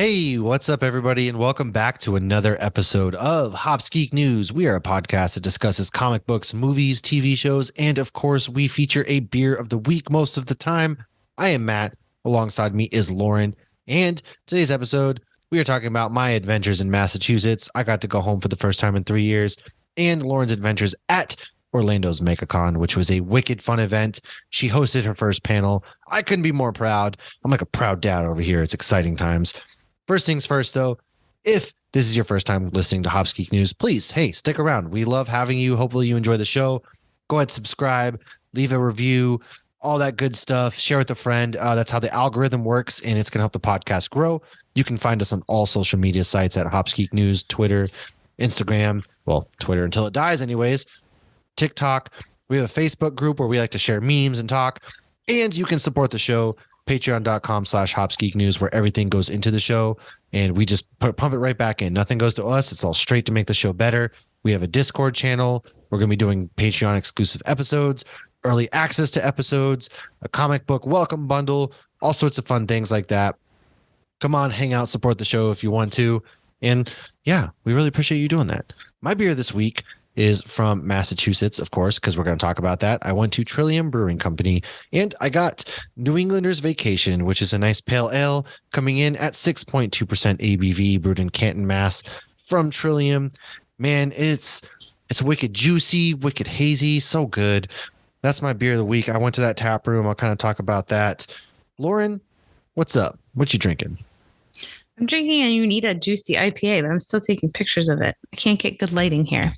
Hey, what's up, everybody, and welcome back to another episode of Hops Geek News. We are a podcast that discusses comic books, movies, TV shows, and of course, we feature a beer of the week most of the time. I am Matt. Alongside me is Lauren, and today's episode, we are talking about my adventures in Massachusetts. I got to go home for the first time in 3 years, and Lauren's adventures at Orlando's Megacon, which was a wicked fun event. She hosted her first panel. I couldn't be more proud. I'm like a proud dad over here. It's exciting times. First things first, though, if this is your first time listening to Hops Geek News, please, hey, stick around. We love having you. Hopefully you enjoy the show. Go ahead, subscribe, leave a review, all that good stuff. Share with a friend. That's how the algorithm works, and it's going to help the podcast grow. You can find us on all social media sites at Hops Geek News, Twitter, Instagram. Well, Twitter until it dies anyways. TikTok. We have a Facebook group where we like to share memes and talk. And you can support the show. Patreon.com/HopsGeekNews, where everything goes into the show and we just pump it right back in. Nothing goes to us. It's all straight to make the show better. We have a Discord channel. We're going to be doing Patreon exclusive episodes, early access to episodes, a comic book welcome bundle, all sorts of fun things like that. Come on, hang out, support the show if you want to. And yeah, we really appreciate you doing that. My beer this week is from Massachusetts, of course, because we're going to talk about that. I went to Trillium Brewing Company and I got New Englander's Vacation, which is a nice pale ale coming in at 6.2% ABV, brewed in Canton, Mass from Trillium. Man, it's wicked juicy, wicked hazy, so good. That's my beer of the week. I went to that tap room. I'll kind of talk about that. Lauren, what's up? What you drinking? I'm drinking a Unita Juicy IPA, but I'm still taking pictures of it. I can't get good lighting here.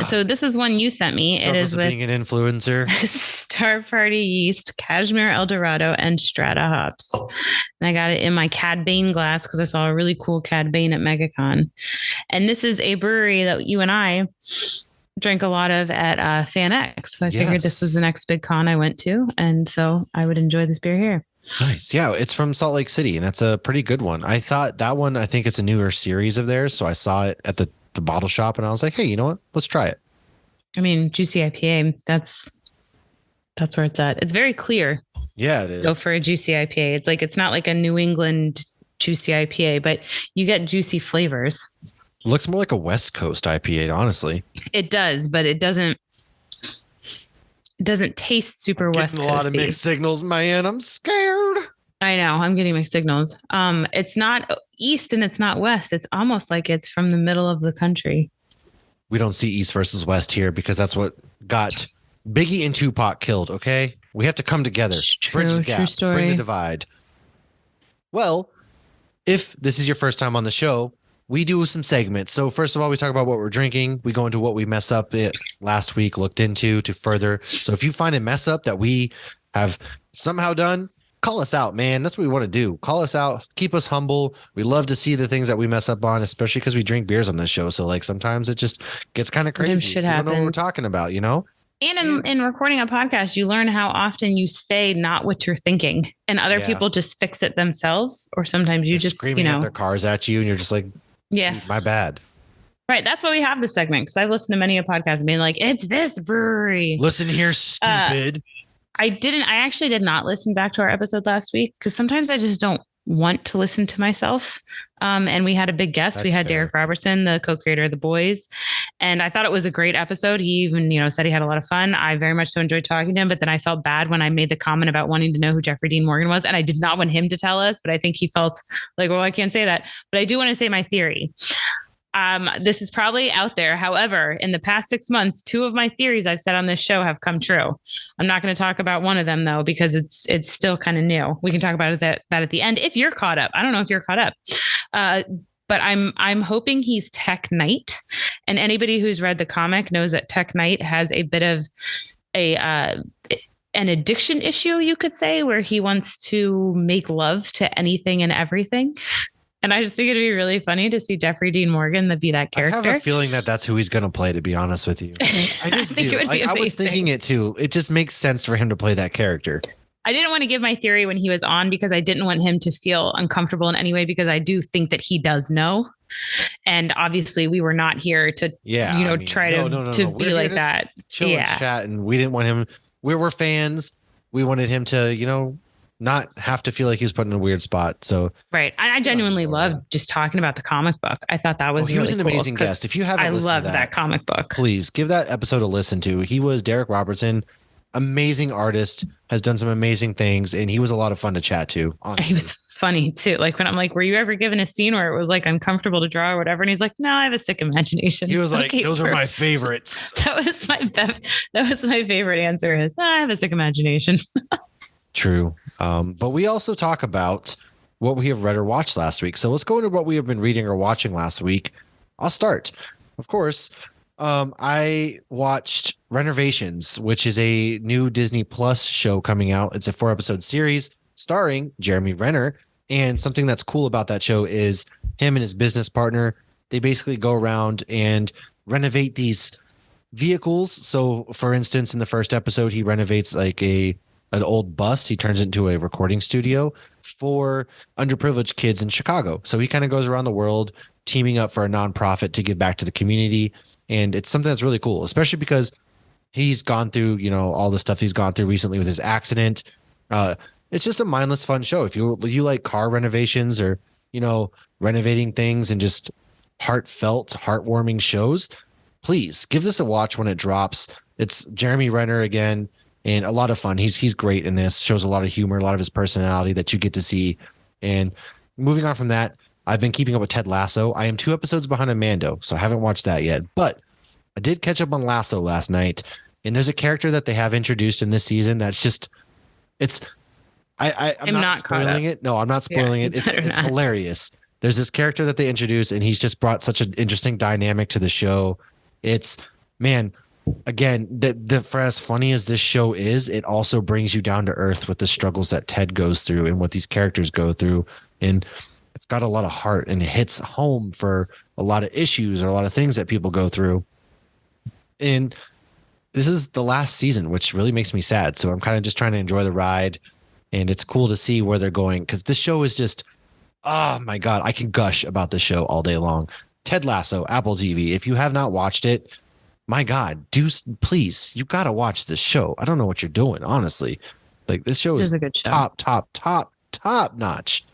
So this is one you sent me. It is with being an influencer. Star Party yeast, Cashmere Eldorado, and Strata hops. And I got it in my Cad Bane glass because I saw a really cool Cad Bane at MegaCon. And this is a brewery that you and I drank a lot of at Fan X. So I figured this was the next big con I went to. And so I would enjoy this beer here. Nice. Yeah, it's from Salt Lake City, and that's a pretty good one. I thought that one, I think it's a newer series of theirs. So I saw it at the bottle shop, and I was like, hey, you know what? Let's try it. I mean, Juicy IPA, that's where it's at. It's very clear. Yeah, it is. Go for a Juicy IPA. It's not like a New England Juicy IPA, but you get juicy flavors. Looks more like a West Coast IPA, honestly. It does, but it doesn't taste super West Coasty. A lot of mixed signals, man. I'm scared. I know. I'm getting mixed signals. It's not East and it's not West. It's almost like it's from the middle of the country. We don't see East versus West here because that's what got Biggie and Tupac killed. Okay, we have to come together, bridge the gap, bring the divide. Well, if this is your first time on the show, we do some segments. So first of all, we talk about what we're drinking. We go into what we mess up last week, looked into to further. So if you find a mess up that we have somehow done, call us out, man. That's what we want to do. Call us out. Keep us humble. We love to see the things that we mess up on, especially because we drink beers on this show. So like sometimes it just gets kind of crazy. Shit you don't know what we're happens. talking about, you know? And in recording a podcast, you learn how often you say not what you're thinking, and other people just fix it themselves. Or sometimes you just screaming at their cars at you, and you're just like, yeah, my bad. Right. That's why we have this segment, because I've listened to many a podcast and being like, it's this brewery. Listen here, stupid. I actually did not listen back to our episode last week because sometimes I just don't want to listen to myself. And we had a big guest. We had Derek Robertson, the co-creator of The Boys. And I thought it was a great episode. He even, said he had a lot of fun. I very much so enjoyed talking to him, but then I felt bad when I made the comment about wanting to know who Jeffrey Dean Morgan was. And I did not want him to tell us, but I think he felt like, well, I can't say that, but I do want to say my theory. This is probably out there. However, in the past 6 months, 2 of my theories I've said on this show have come true. I'm not going to talk about one of them though, because it's still kind of new. We can talk about that at the end if you're caught up. I don't know if you're caught up, but I'm hoping he's Tech Knight, and anybody who's read the comic knows that Tech Knight has a bit of an addiction issue, you could say, where he wants to make love to anything and everything. And I just think it'd be really funny to see Jeffrey Dean Morgan be that character. I have a feeling that that's who he's going to play, to be honest with you. I just do. I was thinking it too. It just makes sense for him to play that character. I didn't want to give my theory when he was on because I didn't want him to feel uncomfortable in any way, because I do think that he does know. And obviously we were not here to, try to be like that. Chill and chat. And we didn't want him. We were fans. We wanted him to, not have to feel like he was put in a weird spot. So right. And I genuinely loved just talking about the comic book. I thought that was he was really an cool amazing guest. If you haven't I listened loved to that comic book. please give that episode a listen to. He was Derek Robertson, amazing artist, has done some amazing things, and he was a lot of fun to chat to. Honestly. He was funny too. Like when I'm like, were you ever given a scene where it was like uncomfortable to draw or whatever? And he's like, no, I have a sick imagination. He was like, okay, those are my favorites. That was my favorite answer is, I have a sick imagination. True. But we also talk about what we have read or watched last week. So let's go into what we have been reading or watching last week. I'll start. Of course, I watched Renovations, which is a new Disney Plus show coming out. It's a 4-episode series starring Jeremy Renner. And something that's cool about that show is him and his business partner, they basically go around and renovate these vehicles. So for instance, in the first episode, he renovates like an old bus. He turns it into a recording studio for underprivileged kids in Chicago. So he kind of goes around the world teaming up for a nonprofit to give back to the community. And it's something that's really cool, especially because he's gone through, all the stuff he's gone through recently with his accident. It's just a mindless, fun show. If you like car renovations or, renovating things and just heartfelt, heartwarming shows, please give this a watch when it drops. It's Jeremy Renner again, and a lot of fun. He's great in this. Shows a lot of humor, a lot of his personality that you get to see. And moving on from that, I've been keeping up with Ted Lasso. I am 2 episodes behind Mando, so I haven't watched that yet. But I did catch up on Lasso last night, and there's a character that they have introduced in this season that's just, I'm not spoiling it. No, I'm not spoiling it. It's hilarious. There's this character that they introduce, and he's just brought such an interesting dynamic to the show. It's, man, again, for as funny as this show is, it also brings you down to earth with the struggles that Ted goes through and what these characters go through. And it's got a lot of heart and it hits home for a lot of issues or a lot of things that people go through. And this is the last season, which really makes me sad. So I'm kind of just trying to enjoy the ride. And it's cool to see where they're going because this show is just, oh my God, I can gush about this show all day long. Ted Lasso, Apple TV. If you have not watched it, my God, please, you got to watch this show. I don't know what you're doing, honestly. Like this show is a good show. Top notch.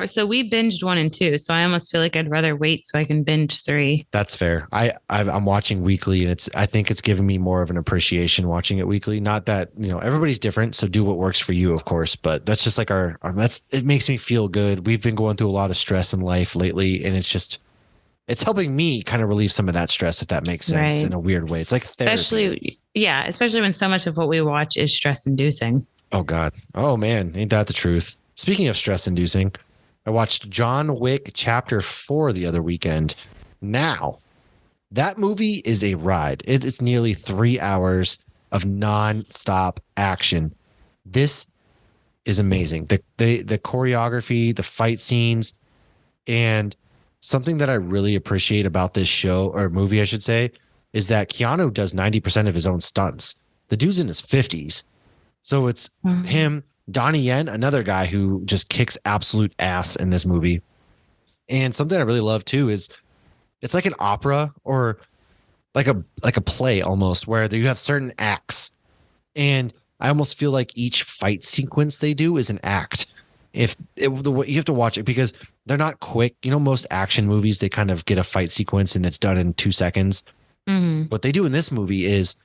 So we binged 1 and 2. So I almost feel like I'd rather wait so I can binge 3. That's fair. I'm watching weekly and I think it's giving me more of an appreciation watching it weekly. Not that, everybody's different. So do what works for you, of course, but that's just like it makes me feel good. We've been going through a lot of stress in life lately and it's helping me kind of relieve some of that stress, if that makes sense, in a weird way. It's like therapy. Especially when so much of what we watch is stress inducing. Oh God. Oh man. Ain't that the truth? Speaking of stress inducing, I watched John Wick Chapter 4 the other weekend. Now, that movie is a ride. It is nearly 3 hours of non-stop action. This is amazing. The choreography, the fight scenes, and something that I really appreciate about this show or movie, I should say, is that Keanu does 90% of his own stunts. The dude's in his 50s. So it's him, Donnie Yen, another guy who just kicks absolute ass in this movie. And something I really love too is it's like an opera or like a play almost, where you have certain acts. And I almost feel like each fight sequence they do is an act. You have to watch it because they're not quick. Most action movies, they kind of get a fight sequence and it's done in 2 seconds. Mm-hmm. What they do in this movie is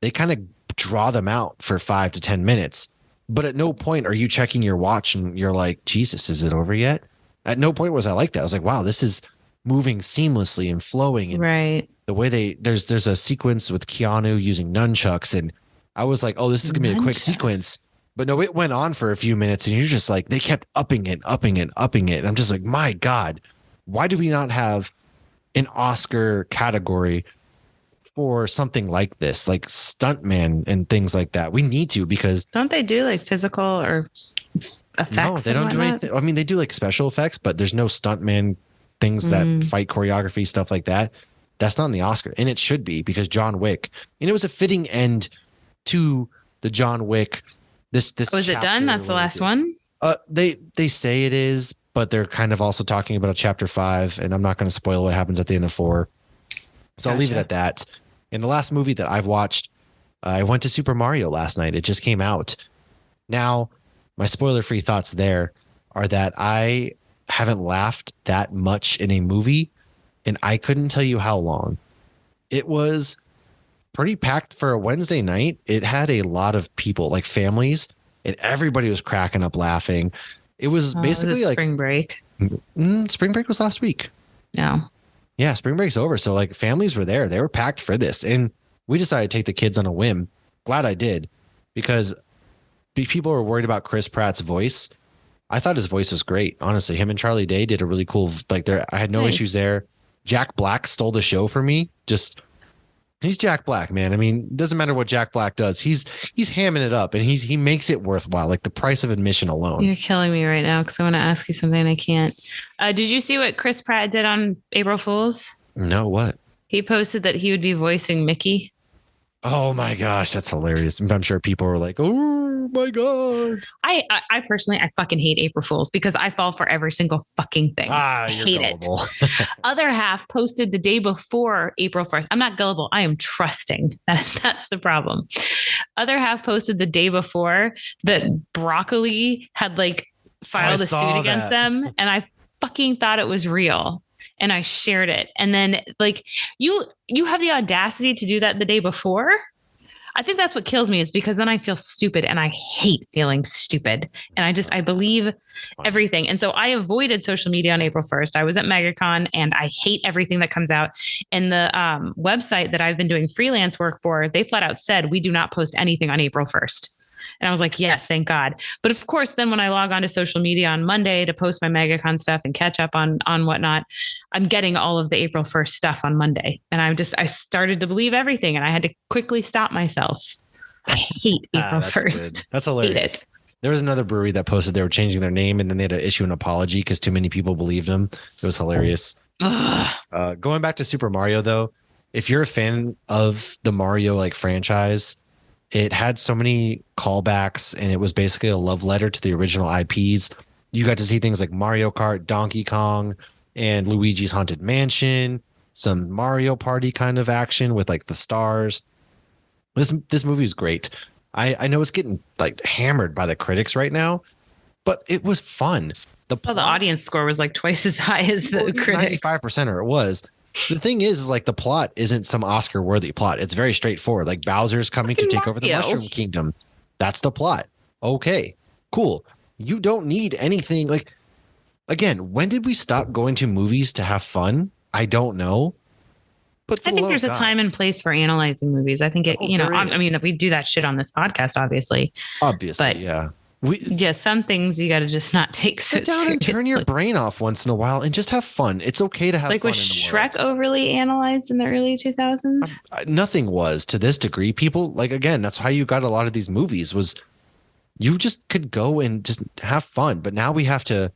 they kind of draw them out for 5 to 10 minutes. But at no point are you checking your watch and you're like, Jesus, is it over yet? At no point was I like that. I was like, wow, this is moving seamlessly and flowing. And right. The way there's a sequence with Keanu using nunchucks. And I was like, oh, this is going to be a quick sequence. But no, it went on for a few minutes and you're just like, they kept upping it. And I'm just like, my God, why do we not have an Oscar category for something like this, like stuntman and things like that? We need to, because don't they do like physical or effects? No, they don't do anything. I mean, they do like special effects, but there's no stuntman things that fight choreography, stuff like that. That's not in the Oscar, and it should be, because John Wick, and it was a fitting end to the John Wick. This was it done? That's the last one. They say it is, but they're kind of also talking about a chapter 5, and I'm not going to spoil what happens at the end of 4. So I'll leave it at that. And the last movie that I've watched, I went to Super Mario last night. It just came out. Now, my spoiler-free thoughts there are that I haven't laughed that much in a movie, and I couldn't tell you how long. It was pretty packed for a Wednesday night. It had a lot of people, like families, and everybody was cracking up laughing. It was basically was it like spring break. Spring break was last week. No. Yeah, spring break's over. So like families were there. They were packed for this. And we decided to take the kids on a whim. Glad I did, because people were worried about Chris Pratt's voice. I thought his voice was great. Honestly, him and Charlie Day did a really cool, like there, I had no issues there. Jack Black stole the show for me. He's Jack Black, man. I mean, it doesn't matter what Jack Black does. He's hamming it up, and he makes it worthwhile. Like the price of admission alone. You're killing me right now because I want to ask you something and I can't. Did you see what Chris Pratt did on April Fool's? No, what? He posted that he would be voicing Mickey. Oh my gosh, that's hilarious. I'm sure people were like, "Oh my god." I personally, I fucking hate April Fools because I fall for every single fucking thing. I hate gullible. it. Other half posted the day before April 1st. I'm not gullible. I am trusting. That's the problem. Other half posted the day before that Broccoli had like filed a suit against them, and I fucking thought it was real. And I shared it. And then like you have the audacity to do that the day before. I think that's what kills me, is because then I feel stupid, and I hate feeling stupid. And I believe everything. And so I avoided social media on April 1st. I was at Megacon, and I hate everything that comes out. And the website that I've been doing freelance work for, they flat out said, we do not post anything on April 1st. And I was like, yes, thank God. But of course, then when I log on to social media on Monday to post my Megacon stuff and catch up on whatnot, I'm getting all of the April 1st stuff on Monday. And I started to believe everything, and I had to quickly stop myself. I hate April 1st. Good. That's hilarious. There was another brewery that posted they were changing their name, and then they had to issue an apology because too many people believed them. It was hilarious. Going back to Super Mario, though, if you're a fan of the Mario like franchise, it had so many callbacks, and it was basically a love letter to the original IPs. You got to see things like Mario Kart, Donkey Kong, and Luigi's Haunted Mansion, some Mario Party kind of action with like the stars. This movie is great. I know it's getting like hammered by the critics right now, but it was fun. The audience score was like twice as high as the critics. 95%, or it was. The thing is like the plot isn't some Oscar worthy plot. It's very straightforward. Like Bowser's coming to take over the Mushroom Kingdom. That's the plot. Okay, cool. You don't need anything like, again, when did we stop going to movies to have fun? I don't know. But I think there's a time and place for analyzing movies. I think I mean, if we do that shit on this podcast, obviously, but yeah. Some things you got to just not take so sit down seriously. And turn your brain off once in a while and just have fun. It's okay to have like fun. Was Shrek overly analyzed in the early 2000s? Nothing was to this degree. People like, again, that's how you got a lot of these movies, was you just could go and just have fun. But now we have to.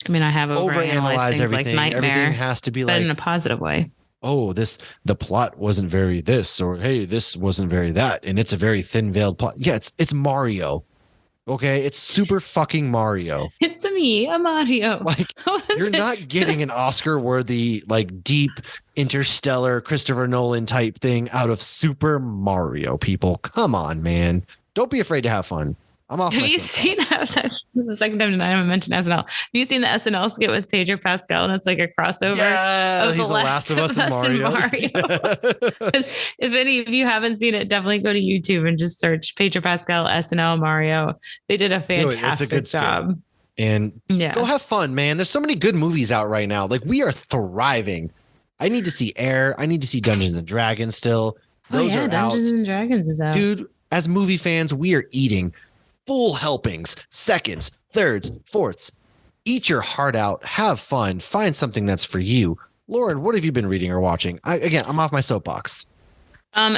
I mean, I have overanalyzed everything. Like Nightmare, everything has to be but like in a positive way. Oh, the plot wasn't very this, or hey, this wasn't very that, and it's a very thin veiled plot. Yeah, it's Mario. Okay, it's super fucking Mario. It's a Mario. Like you're not getting an Oscar-worthy, like deep interstellar Christopher Nolan type thing out of Super Mario. People, come on, man! Don't be afraid to have fun. I'm off. Have you seen that? This is the second time tonight I haven't mentioned SNL. Have you seen the SNL skit with Pedro Pascal? And it's like a crossover of he's The Last of Us and Mario. If any of you haven't seen it, definitely go to YouTube and just search Pedro Pascal, SNL, Mario. They did a fantastic job. Skit. And go have fun, man. There's so many good movies out right now. Like we are thriving. I need to see Air. I need to see Dungeons and Dragons still. Those are Dungeons out. and Dragons is out. Dude, as movie fans, we are eating full helpings, seconds, thirds, fourths. Eat your heart out. Have fun. Find something that's for you. Lauren, what have you been reading or watching? I'm off my soapbox.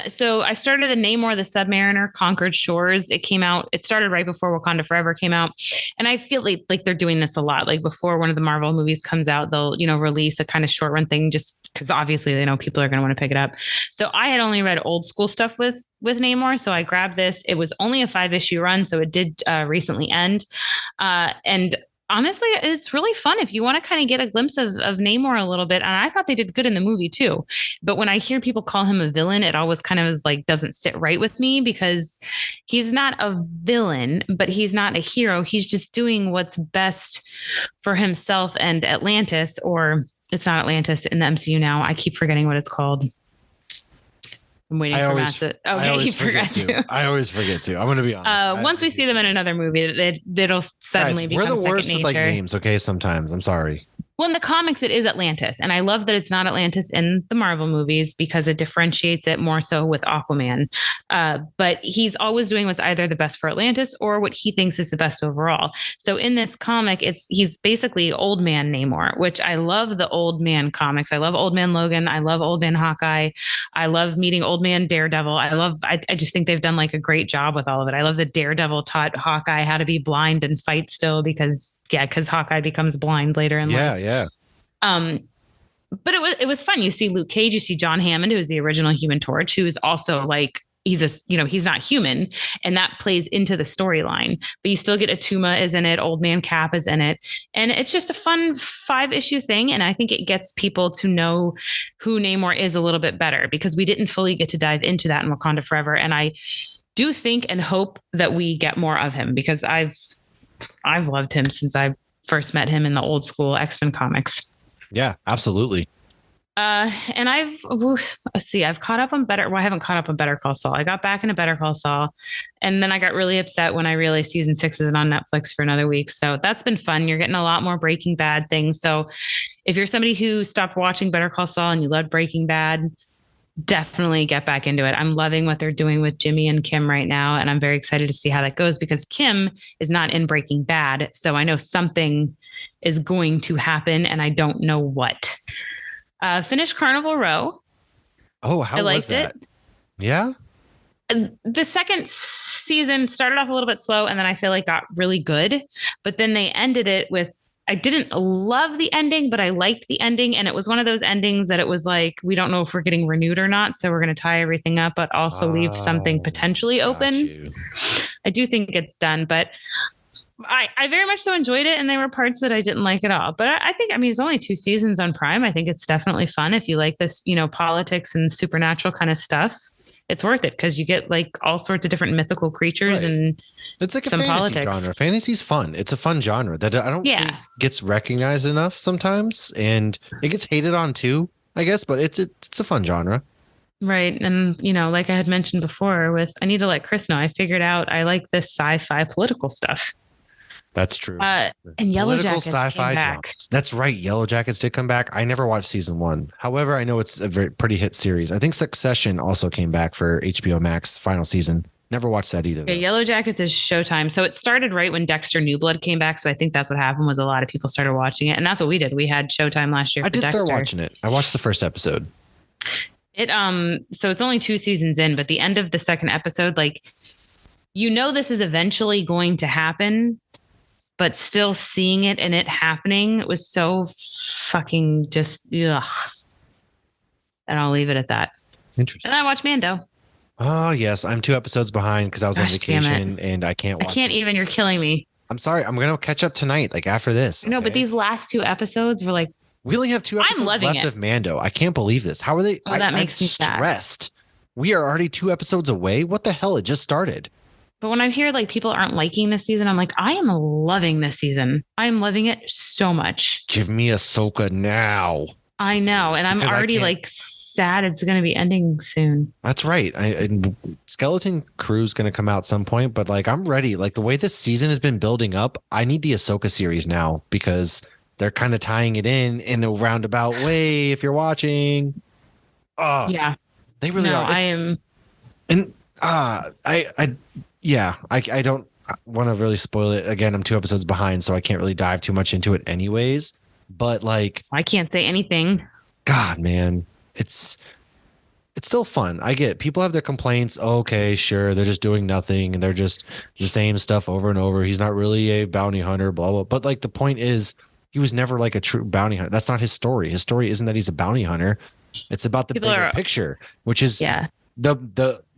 So I started the Namor the Submariner Conquered Shores. It started right before Wakanda Forever came out. And I feel like they're doing this a lot. Like before one of the Marvel movies comes out, they'll, release a kind of short run thing just because obviously they know people are going to want to pick it up. So I had only read old school stuff with Namor. So I grabbed this. It was only a 5-issue run. So it did recently end. And honestly, it's really fun if you want to kind of get a glimpse of Namor a little bit. And I thought they did good in the movie too. But when I hear people call him a villain, it always kind of is like doesn't sit right with me because he's not a villain, but he's not a hero. He's just doing what's best for himself and Atlantis, or it's not Atlantis in the MCU now. I keep forgetting what it's called. I'm waiting for Matt to. Okay, he forgot to. I always forget to. I'm going to be honest. Once we see them in another movie, it'll suddenly become second nature. We're the worst with like names. Okay, sometimes I'm sorry. Well, in the comics, it is Atlantis. And I love that it's not Atlantis in the Marvel movies because it differentiates it more so with Aquaman. But he's always doing what's either the best for Atlantis or what he thinks is the best overall. So in this comic, he's basically Old Man Namor, which I love the Old Man comics. I love Old Man Logan. I love Old Man Hawkeye. I love meeting Old Man Daredevil. I just think they've done like a great job with all of it. I love that Daredevil taught Hawkeye how to be blind and fight still because Hawkeye becomes blind later in life. Yeah. But it was fun. You see Luke Cage, you see John Hammond, who's the original Human Torch, who is also like he's not human, and that plays into the storyline. But you still get Atuma is in it, Old Man Cap is in it, and it's just a fun 5-issue thing. And I think it gets people to know who Namor is a little bit better because we didn't fully get to dive into that in Wakanda Forever. And I do think and hope that we get more of him because I've loved him since I first met him in the old school X-Men comics. Yeah, absolutely. And I've caught up on I haven't caught up on Better Call Saul. I got back into Better Call Saul, and then I got really upset when I realized season 6 isn't on Netflix for another week. So that's been fun. You're getting a lot more Breaking Bad things. So if you're somebody who stopped watching Better Call Saul and you loved Breaking Bad, definitely get back into it. I'm loving what they're doing with Jimmy and Kim right now. And I'm very excited to see how that goes because Kim is not in Breaking Bad. So I know something is going to happen and I don't know what. Finished Carnival Row. Oh, how was that? Yeah. The second season started off a little bit slow and then I feel like got really good. But then they ended it with, I didn't love the ending, but I liked the ending. And it was one of those endings that it was like, we don't know if we're getting renewed or not. So we're going to tie everything up, but also leave something potentially open. I do think it's done, but I very much so enjoyed it. And there were parts that I didn't like at all. But I think, it's only 2 seasons on Prime. I think it's definitely fun. If you like this, politics and supernatural kind of stuff, it's worth it because you get like all sorts of different mythical creatures and it's like a some fantasy politics. genre. Fantasy's fun. It's a fun genre that I don't think gets recognized enough sometimes, and it gets hated on too, I guess. But it's a fun genre. Right. And, like I had mentioned before with, I need to let Chris know, I figured out I like this sci-fi political stuff. That's true. And Yellow Jackets sci-fi came back. dramas. That's right. Yellow Jackets did come back. I never watched season 1. However, I know it's a very pretty hit series. I think Succession also came back for HBO Max final season. Never watched that either. Yeah, Yellow Jackets is Showtime. So it started right when Dexter New Blood came back. So I think that's what happened was a lot of people started watching it. And that's what we did. We had Showtime last year. I did start watching it. I watched the first episode. So it's only 2 seasons in, but the end of the second episode, like, this is eventually going to happen, but still seeing it and it happening was so fucking just, ugh. And I'll leave it at that. Interesting. And I watched Mando. Oh, yes. I'm 2 episodes behind because I was on vacation and I can't watch even. You're killing me. I'm sorry. I'm going to catch up tonight, like after this. No, but these last 2 episodes were like, we only have 2 episodes left of Mando. I can't believe this. How are they? That makes me stressed. Sad. We are already 2 episodes away. What the hell? It just started. But when I hear like people aren't liking this season, I'm like, I am loving this season. I am loving it so much. Give me Ahsoka now. I know. And I'm already like sad it's going to be ending soon. That's right. Skeleton Crew's going to come out some point, but like I'm ready. Like the way this season has been building up, I need the Ahsoka series now because they're kind of tying it in a roundabout way. If you're watching, yeah, they really are. I am, and I don't want to really spoil it. Again, I'm 2 episodes behind, so I can't really dive too much into it, anyways. But like, I can't say anything. God, man, it's still fun. I get people have their complaints. Okay, sure, they're just doing nothing and they're just the same stuff over and over. He's not really a bounty hunter, blah blah. But like the point is, he was never like a true bounty hunter. That's not his story. His story isn't that he's a bounty hunter. It's about the bigger picture, which is the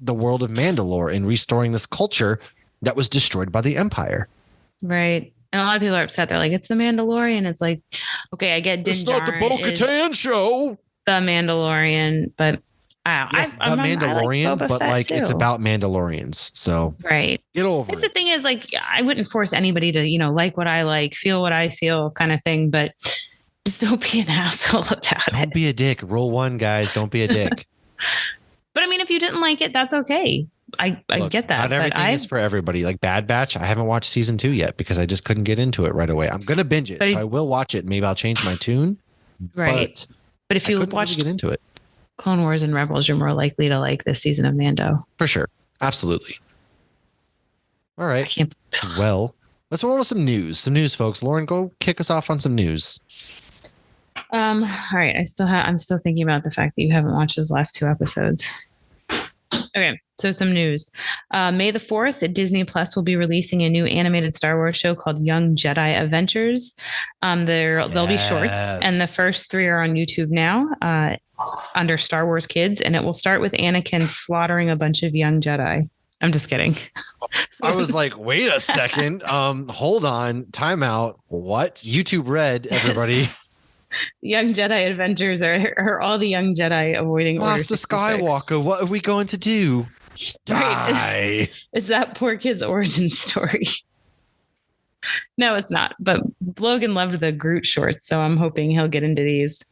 world of Mandalore and restoring this culture that was destroyed by the Empire. Right. And a lot of people are upset. They're like, it's the Mandalorian. It's like, okay, I get Din It's not the Djarin is Bo-Katan show. the Mandalorian, but Yes, the I like Mandalorian, Boba but Fett like it's too. about Mandalorians. So Right. get over It's it. the thing is like I wouldn't force anybody to, like what I like, feel what I feel kind of thing, but just don't be an asshole about it. Don't be a dick. Rule one, guys. Don't be a dick. But I mean, if you didn't like it, that's okay. I Look, get that. not everything is for everybody. Like Bad Batch, I haven't watched season 2 yet because I just couldn't get into it right away. I'm gonna binge it, so I will watch it. Maybe I'll change my tune. Right. But if you watch really get into it, Clone Wars and Rebels, you're more likely to like this season of Mando. For sure. Absolutely. All right. Well, let's roll with some news. Some news, folks. Lauren, go kick us off on some news. All right. I'm still thinking about the fact that you haven't watched those last 2 episodes. Okay, so some news. May the 4th, Disney Plus will be releasing a new animated Star Wars show called Young Jedi Adventures. They'll be shorts, and the first 3 are on YouTube now under Star Wars Kids, and it will start with Anakin slaughtering a bunch of young Jedi. I'm just kidding. I was like, wait a second. Hold on. Time out. What? YouTube Red, everybody. Young Jedi Adventures are all the young Jedi avoiding Order 66. Master Skywalker, what are we going to do? Die. Right. It's that poor kid's origin story. No, it's not. But Logan loved the Groot shorts, so I'm hoping he'll get into these.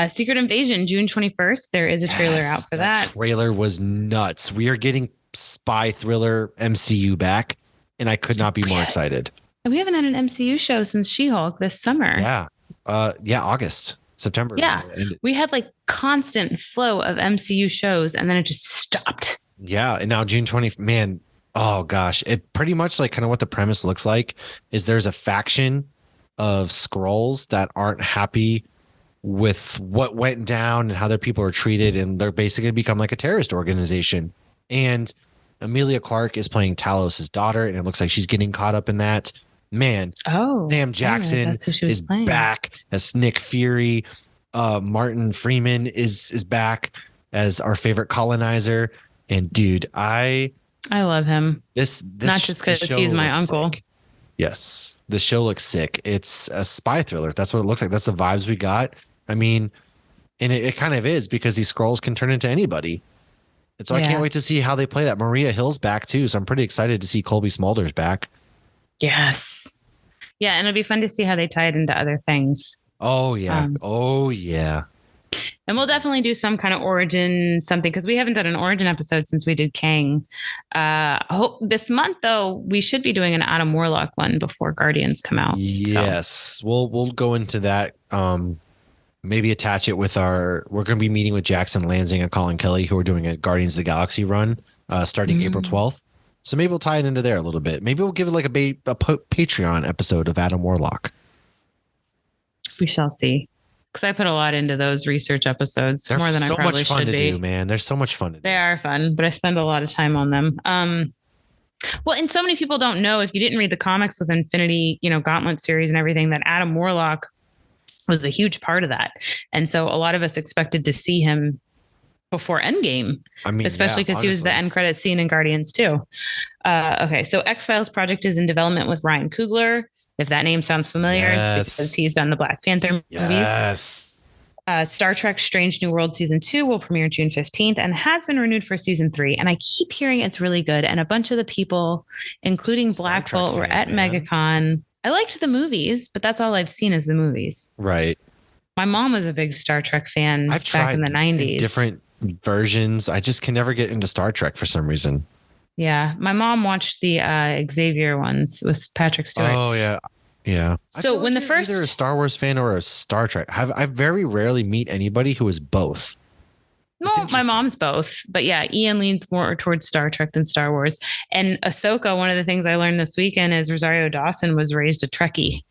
Secret Invasion, June 21st. There is a trailer out for that. Trailer was nuts. We are getting spy thriller MCU back, and I could not be more excited. We haven't had an MCU show since She-Hulk this summer. Yeah. August, September. Yeah. We had like constant flow of MCU shows and then it just stopped. Yeah. And now June 20th, man. Oh gosh. It pretty much like kind of what the premise looks like is there's a faction of Skrulls that aren't happy with what went down and how their people are treated. And they're basically become like a terrorist organization. And Emilia Clarke is playing Talos's daughter. And it looks like she's getting caught up in that. Man, Sam Jackson is back as Nick Fury. Martin Freeman is back as our favorite colonizer. And dude, I love him. This not just because he's my uncle. Sick. Yes, the show looks sick. It's a spy thriller. That's what it looks like. That's the vibes we got. I mean, and it kind of is because these Skrulls can turn into anybody. And so I can't wait to see how they play that. Maria Hill's back too, so I'm pretty excited to see Colby Smulders back. Yes. Yeah, and it'll be fun to see how they tie it into other things. Oh, yeah. And we'll definitely do some kind of origin something because we haven't done an origin episode since we did Kang. This month, though, we should be doing an Adam Warlock one before Guardians come out. Yes. So. We'll go into that. Maybe attach it with we're going to be meeting with Jackson Lansing and Colin Kelly, who are doing a Guardians of the Galaxy run starting April 12th. So maybe we'll tie it into there a little bit. Maybe we'll give it like a Patreon episode of Adam Warlock. We shall see. Because I put a lot into those research episodes. They're more than so I probably much fun should to be. do, man. They're so much fun to do. They are fun, but I spend a lot of time on them. Well, and so many people don't know, if you didn't read the comics with Infinity, Gauntlet series and everything, that Adam Warlock was a huge part of that. And so a lot of us expected to see him before Endgame, especially because he was the end credit scene in Guardians too. Okay, so X-Files project is in development with Ryan Coogler. If that name sounds familiar, it's because he's done the Black Panther movies. Star Trek Strange New World Season 2 will premiere June 15th and has been renewed for Season 3. And I keep hearing it's really good. And a bunch of the people, including Black Bolt, were at Megacon. I liked the movies, but that's all I've seen is the movies. Right. My mom was a big Star Trek fan back in the 90s. Different versions. I just can never get into Star Trek for some reason. Yeah. My mom watched the Xavier ones with Patrick Stewart. Oh, yeah. Yeah. So when the first... either a Star Wars fan or a Star Trek. I very rarely meet anybody who is both. No, my mom's both. But yeah, Ian leans more towards Star Trek than Star Wars. And Ahsoka, one of the things I learned this weekend is Rosario Dawson was raised a Trekkie.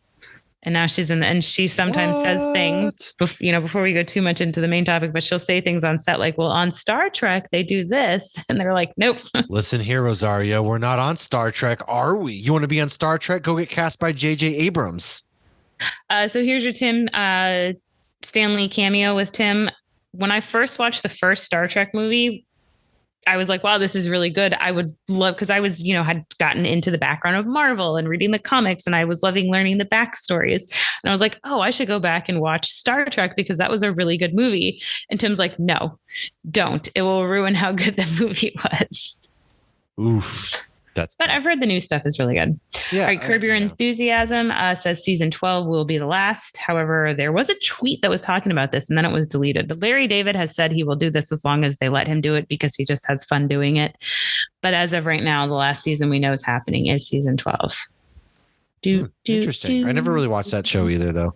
And now and she sometimes says things, before we go too much into the main topic, but she'll say things on set like, well, on Star Trek, they do this. And they're like, nope. Listen here, Rosario, we're not on Star Trek, are we? You want to be on Star Trek? Go get cast by J.J. Abrams. So here's your Tim Stanley cameo with Tim. When I first watched the first Star Trek movie, I was like, wow, this is really good. I would love, because I was, had gotten into the background of Marvel and reading the comics, and I was loving learning the backstories. And I was like, oh, I should go back and watch Star Trek because that was a really good movie. And Tim's like, no, don't. It will ruin how good the movie was. Oof. But I've heard the new stuff is really good. Yeah. All right. Curb Your Enthusiasm says season 12 will be the last. However, there was a tweet that was talking about this and then it was deleted. Larry David has said he will do this as long as they let him do it because he just has fun doing it. But as of right now, the last season we know is happening is season 12. Interesting. I never really watched that show either, though.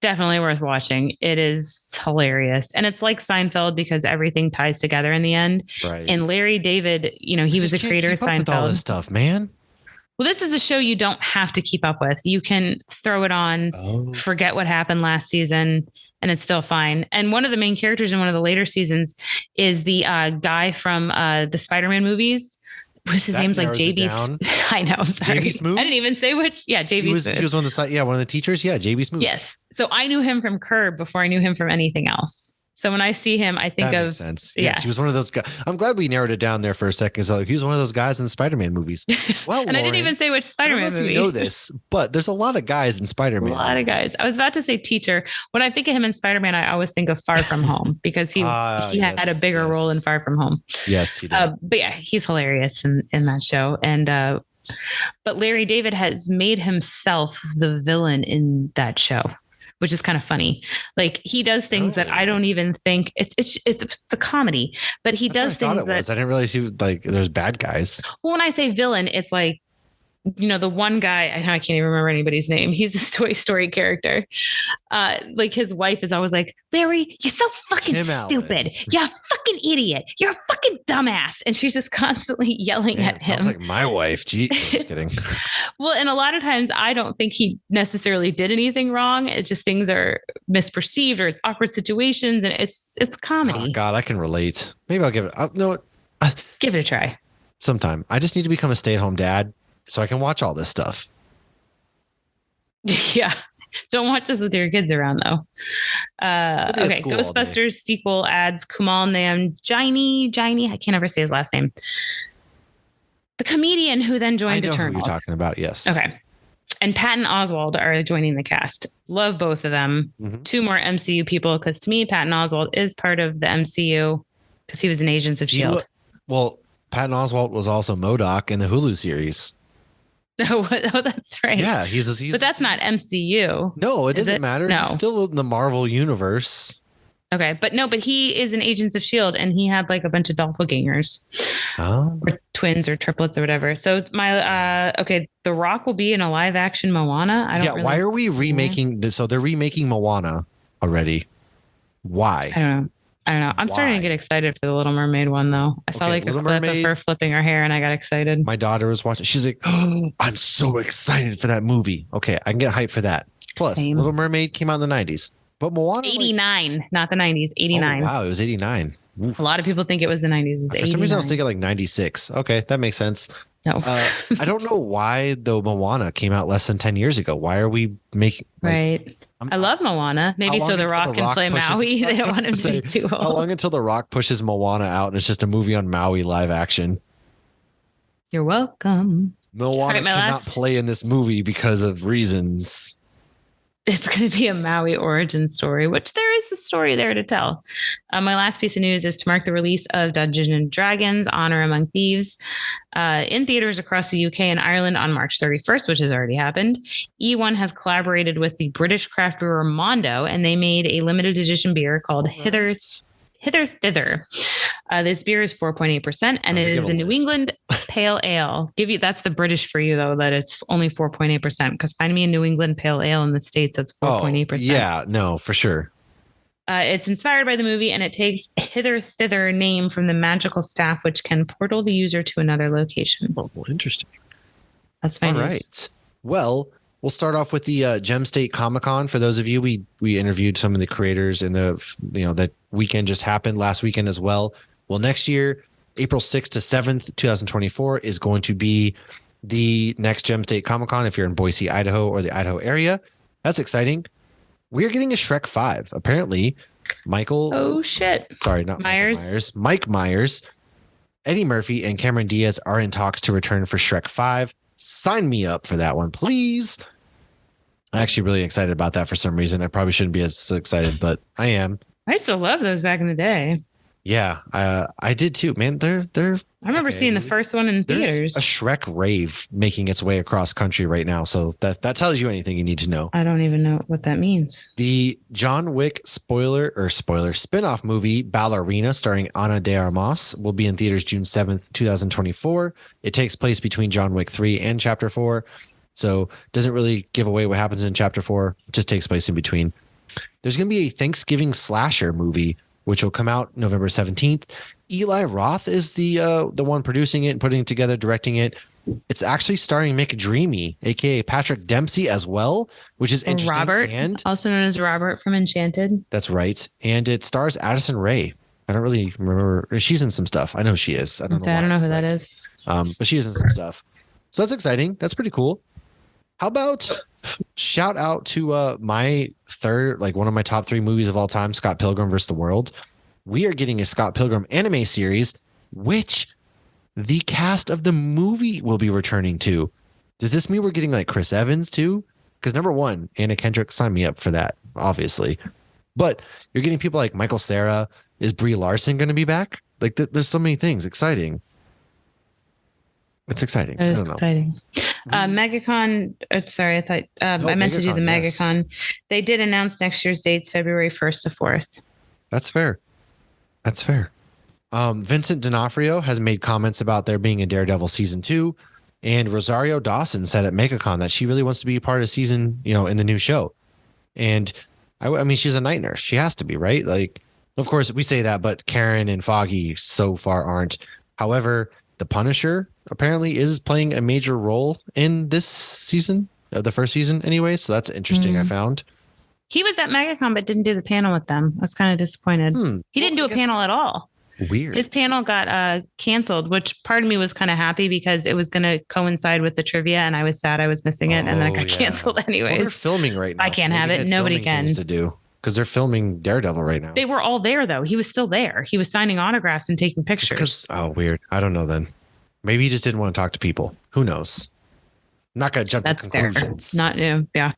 Definitely worth watching. It is hilarious. And it's like Seinfeld because everything ties together in the end. Right. And Larry David, he was a creator of Seinfeld. With all this stuff, man. Well, this is a show you don't have to keep up with. You can throw it on, forget what happened last season, and it's still fine. And one of the main characters in one of the later seasons is the guy from the Spider-Man movies. His name's like JB. I know. Sorry. JB Smoot? I didn't even say which. Yeah, JB Smoot. He was one of the teachers. Yeah, JB Smoot. Yes. So I knew him from Curb before I knew him from anything else. So when I see him, I think that makes sense. Yes, he was one of those guys. I'm glad we narrowed it down there for a second. So he was one of those guys in the Spider-Man movies. Well, and Lauren, I didn't even say which Spider-Man movie. You know this, but there's a lot of guys in Spider-Man. A lot of guys. I was about to say teacher. When I think of him in Spider-Man, I always think of Far From Home because he had a bigger role in Far From Home. Yes, he did. But yeah, he's hilarious in that show. And but Larry David has made himself the villain in that show, which is kind of funny. Like he does things that I don't even think it's a comedy, but he does things that I didn't realize there's bad guys. Well, when I say villain, it's like, the one guy, I can't even remember anybody's name. He's a Toy Story character. Like his wife is always like, Larry, you're so fucking stupid. You're a fucking idiot. You're a fucking dumbass. And she's just constantly yelling at him. Sounds like my wife. Gee, I'm just kidding. Well, and a lot of times I don't think he necessarily did anything wrong. It's just things are misperceived or it's awkward situations and it's comedy. Oh God, I can relate. Maybe I'll give it. Give it a try. Sometime. I just need to become a stay-at-home dad so I can watch all this stuff. Yeah. Don't watch this with your kids around, though. Okay. Ghostbusters sequel adds Kumail Nanjiani. I can't ever say his last name. The comedian who then joined Eternals. I know who you're talking about, yes. Okay. And Patton Oswalt are joining the cast. Love both of them. Mm-hmm. 2 more MCU people, because to me, Patton Oswalt is part of the MCU because he was in Agents of S.H.I.E.L.D. Well, Patton Oswalt was also MODOK in the Hulu series. Oh, that's right. Yeah, he's but that's not MCU. No, it doesn't matter. No. He's still in the Marvel universe. Okay, but he is in Agents of S.H.I.E.L.D. and he had like a bunch of doppelgangers, or twins or triplets or whatever. So The Rock will be in a live action Moana. Why are we remaking this? So they're remaking Moana already. Why? I don't know. I'm starting to get excited for the Little Mermaid one, though. I saw like a clip of her flipping her hair and I got excited. My daughter was watching. She's like, oh, I'm so excited for that movie. Okay, I can get hyped for that. Plus, Little Mermaid came out in the 90s. But Moana, 89, not the 90s, 89. Oh, wow, it was 89. Oof. A lot of people think it was the 90s. For some reason, I was thinking like 96. Okay, that makes sense. No. I don't know why, though, Moana came out less than 10 years ago. Why are we making... right. I love Moana. Maybe so The Rock can play Maui. They don't want him to be too old. How long until The Rock pushes Moana out and it's just a movie on Maui live action? You're welcome. Moana cannot play in this movie because of reasons. It's going to be a Maui origin story, which there is a story there to tell. My last piece of news is to mark the release of Dungeons and Dragons: Honor Among Thieves in theaters across the UK and Ireland on March 31st, which has already happened. E1 has collaborated with the British craft brewer Mondo, and they made a limited edition beer called Hither Thither. This beer is 4.8%, and it is the New England Pale Ale. That's the British for you, though, that it's only 4.8%. Because find me a New England Pale Ale in the States that's 4.8%. Yeah, no, for sure. It's inspired by the movie, and it takes Hither Thither name from the magical staff, which can portal the user to another location. Oh, well, interesting. That's my news. All right. Well, we'll start off with the Gem State Comic-Con. For those of you, we interviewed some of the creators in that weekend just happened last weekend as well. Well, next year, April 6th to 7th, 2024 is going to be the next Gem State Comic-Con if you're in Boise, Idaho or the Idaho area. That's exciting. We're getting a Shrek 5. Apparently, Michael. Oh, shit. Sorry, not Myers. Mike Myers Eddie Murphy and Cameron Diaz are in talks to return for Shrek 5. Sign me up for that one, please. I'm actually really excited about that for some reason. I probably shouldn't be as excited, but I am. I used to love those back in the day. Yeah, I did too, man. They're. I remember seeing the first one in theaters. There's a Shrek rave making its way across country right now, so that tells you anything you need to know. I don't even know what that means. The John Wick spoiler spinoff movie Ballerina, starring Ana de Armas, will be in theaters June 7th, 2024. It takes place between John Wick 3 and Chapter 4, so doesn't really give away what happens in Chapter 4. It just takes place in between. There's going to be a Thanksgiving slasher movie, which will come out November 17th. Eli Roth is the one producing it and putting it together, directing it. It's actually starring McDreamy, aka Patrick Dempsey, as well, which is interesting. Robert, and also known as Robert from Enchanted. That's right. And it stars Addison Rae. I don't really remember. She's in some stuff. I know she is. I don't know who that is. But she is in some stuff. So that's exciting. That's pretty cool. How about shout out to my third, like one of my top 3 movies of all time, Scott Pilgrim vs. the World. We are getting a Scott Pilgrim anime series, which the cast of the movie will be returning to. Does this mean we're getting like Chris Evans too? Because number one, Anna Kendrick, sign me up for that, obviously. But you're getting people like Michael Cera. Is Brie Larson going to be back? Like there's so many things exciting. It's exciting. It is exciting. Megacon. Sorry, I thought I meant to do the Megacon. Yes. They did announce next year's dates, February 1st to 4th. That's fair. That's fair. Vincent D'Onofrio has made comments about there being a Daredevil season 2, and Rosario Dawson said at Megacon that she really wants to be a part of season, in the new show. And I mean, she's a night nurse. She has to be, right? Like, of course, we say that, but Karen and Foggy so far aren't. However, the Punisher apparently is playing a major role in this season, the first season anyway. So that's interesting. I found. He was at Megacon, but didn't do the panel with them. I was kind of disappointed. He didn't do a panel at all. Weird. His panel got canceled, which part of me was kind of happy because it was going to coincide with the trivia, and I was sad I was missing it, and then it got canceled anyways. Well, they're filming right now. I can't have it. Nobody can. To do because they're filming Daredevil right now. They were all there though. He was still there. He was signing autographs and taking pictures. Weird. I don't know then. Maybe he just didn't want to talk to people. Who knows? I'm not going to jump to conclusions. Fair. Not new. Yeah.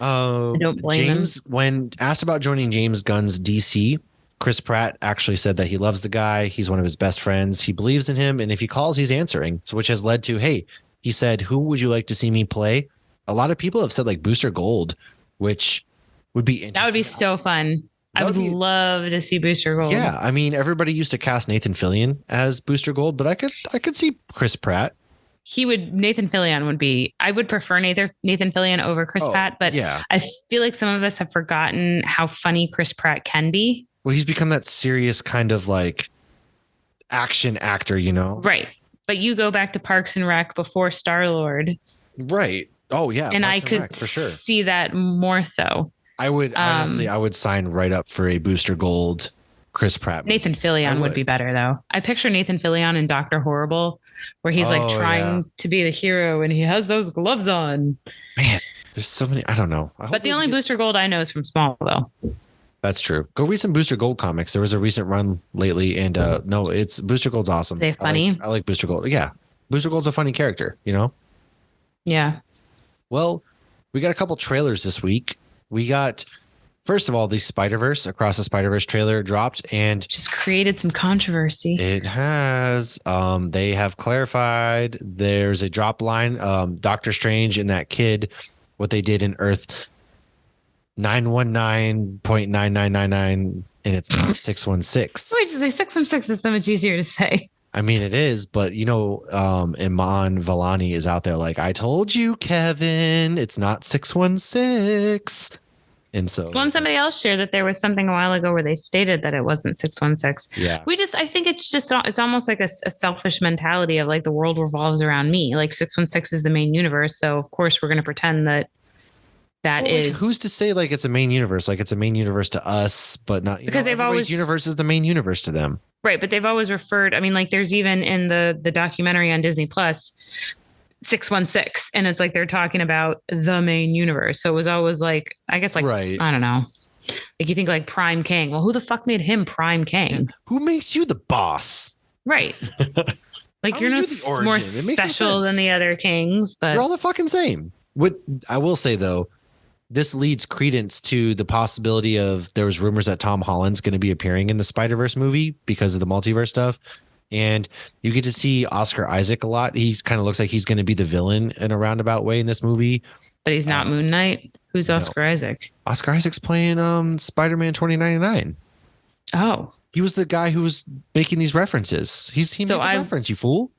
I don't blame James, when asked about joining James Gunn's DC, Chris Pratt actually said that he loves the guy. He's one of his best friends. He believes in him. And if he calls, he's answering. So which has led to, hey, he said, who would you like to see me play? A lot of people have said like Booster Gold, which would be interesting. That would be so fun. I would love to see Booster Gold. Yeah. I mean, everybody used to cast Nathan Fillion as Booster Gold, but I could see Chris Pratt. Nathan Fillion would be, I would prefer Nathan Fillion over Chris Pratt, but yeah. I feel like some of us have forgotten how funny Chris Pratt can be. Well, he's become that serious kind of like action actor, Right. But you go back to Parks and Rec before Star-Lord. Right. Oh yeah. And Parks I could for sure see that more so. I would honestly, I would sign right up for a Booster Gold Chris Pratt. Nathan Fillion would be better though. I picture Nathan Fillion in Dr. Horrible, where he's trying to be the hero and he has those gloves on. Man, there's so many. I don't know. But the only Booster Gold I know is from Smallville. That's true. Go read some Booster Gold comics. There was a recent run lately, and no, it's Booster Gold's awesome. They're funny. I like Booster Gold. Yeah, Booster Gold's a funny character. Yeah. Well, we got a couple trailers this week. We got, first of all, the Spider-Verse Across the Spider-Verse trailer dropped and just created some controversy. It has. They have clarified there's a drop line. Doctor Strange and that kid, what they did in Earth 919.9999, and it's not 616. Wait, 616 is so much easier to say. I mean, it is, but Iman Vellani is out there like, I told you, Kevin, it's not 616. And so somebody else shared that there was something a while ago where they stated that it wasn't 616. Yeah. I think it's almost like a selfish mentality of like the world revolves around me. Like 616 is the main universe. So of course we're going to pretend that is. Like, who's to say like it's a main universe? Like it's a main universe to us, but not, because they've always universe is the main universe to them. Right. But they've always referred, I mean, like there's even in the documentary on Disney Plus, 616, and it's like they're talking about the main universe. So it was always like, I guess, like, right. I don't know. Like you think like Prime King. Well, who the fuck made him Prime King? Who makes you the boss? Like you're you're no the origin. more It makes no special than sense. the other kings, but You're all the fucking same. What I will say though, this leads credence to the possibility of there was rumors that Tom Holland's going to be appearing in the Spider-Verse movie because of the multiverse stuff. And you get to see Oscar Isaac a lot. He kind of looks like he's going to be the villain in a roundabout way in this movie. but he's not Moon Knight. Who's Oscar Isaac? Oscar Isaac's playing Spider-Man 2099. Oh. He was the guy who was making these references. He made the reference, you fool.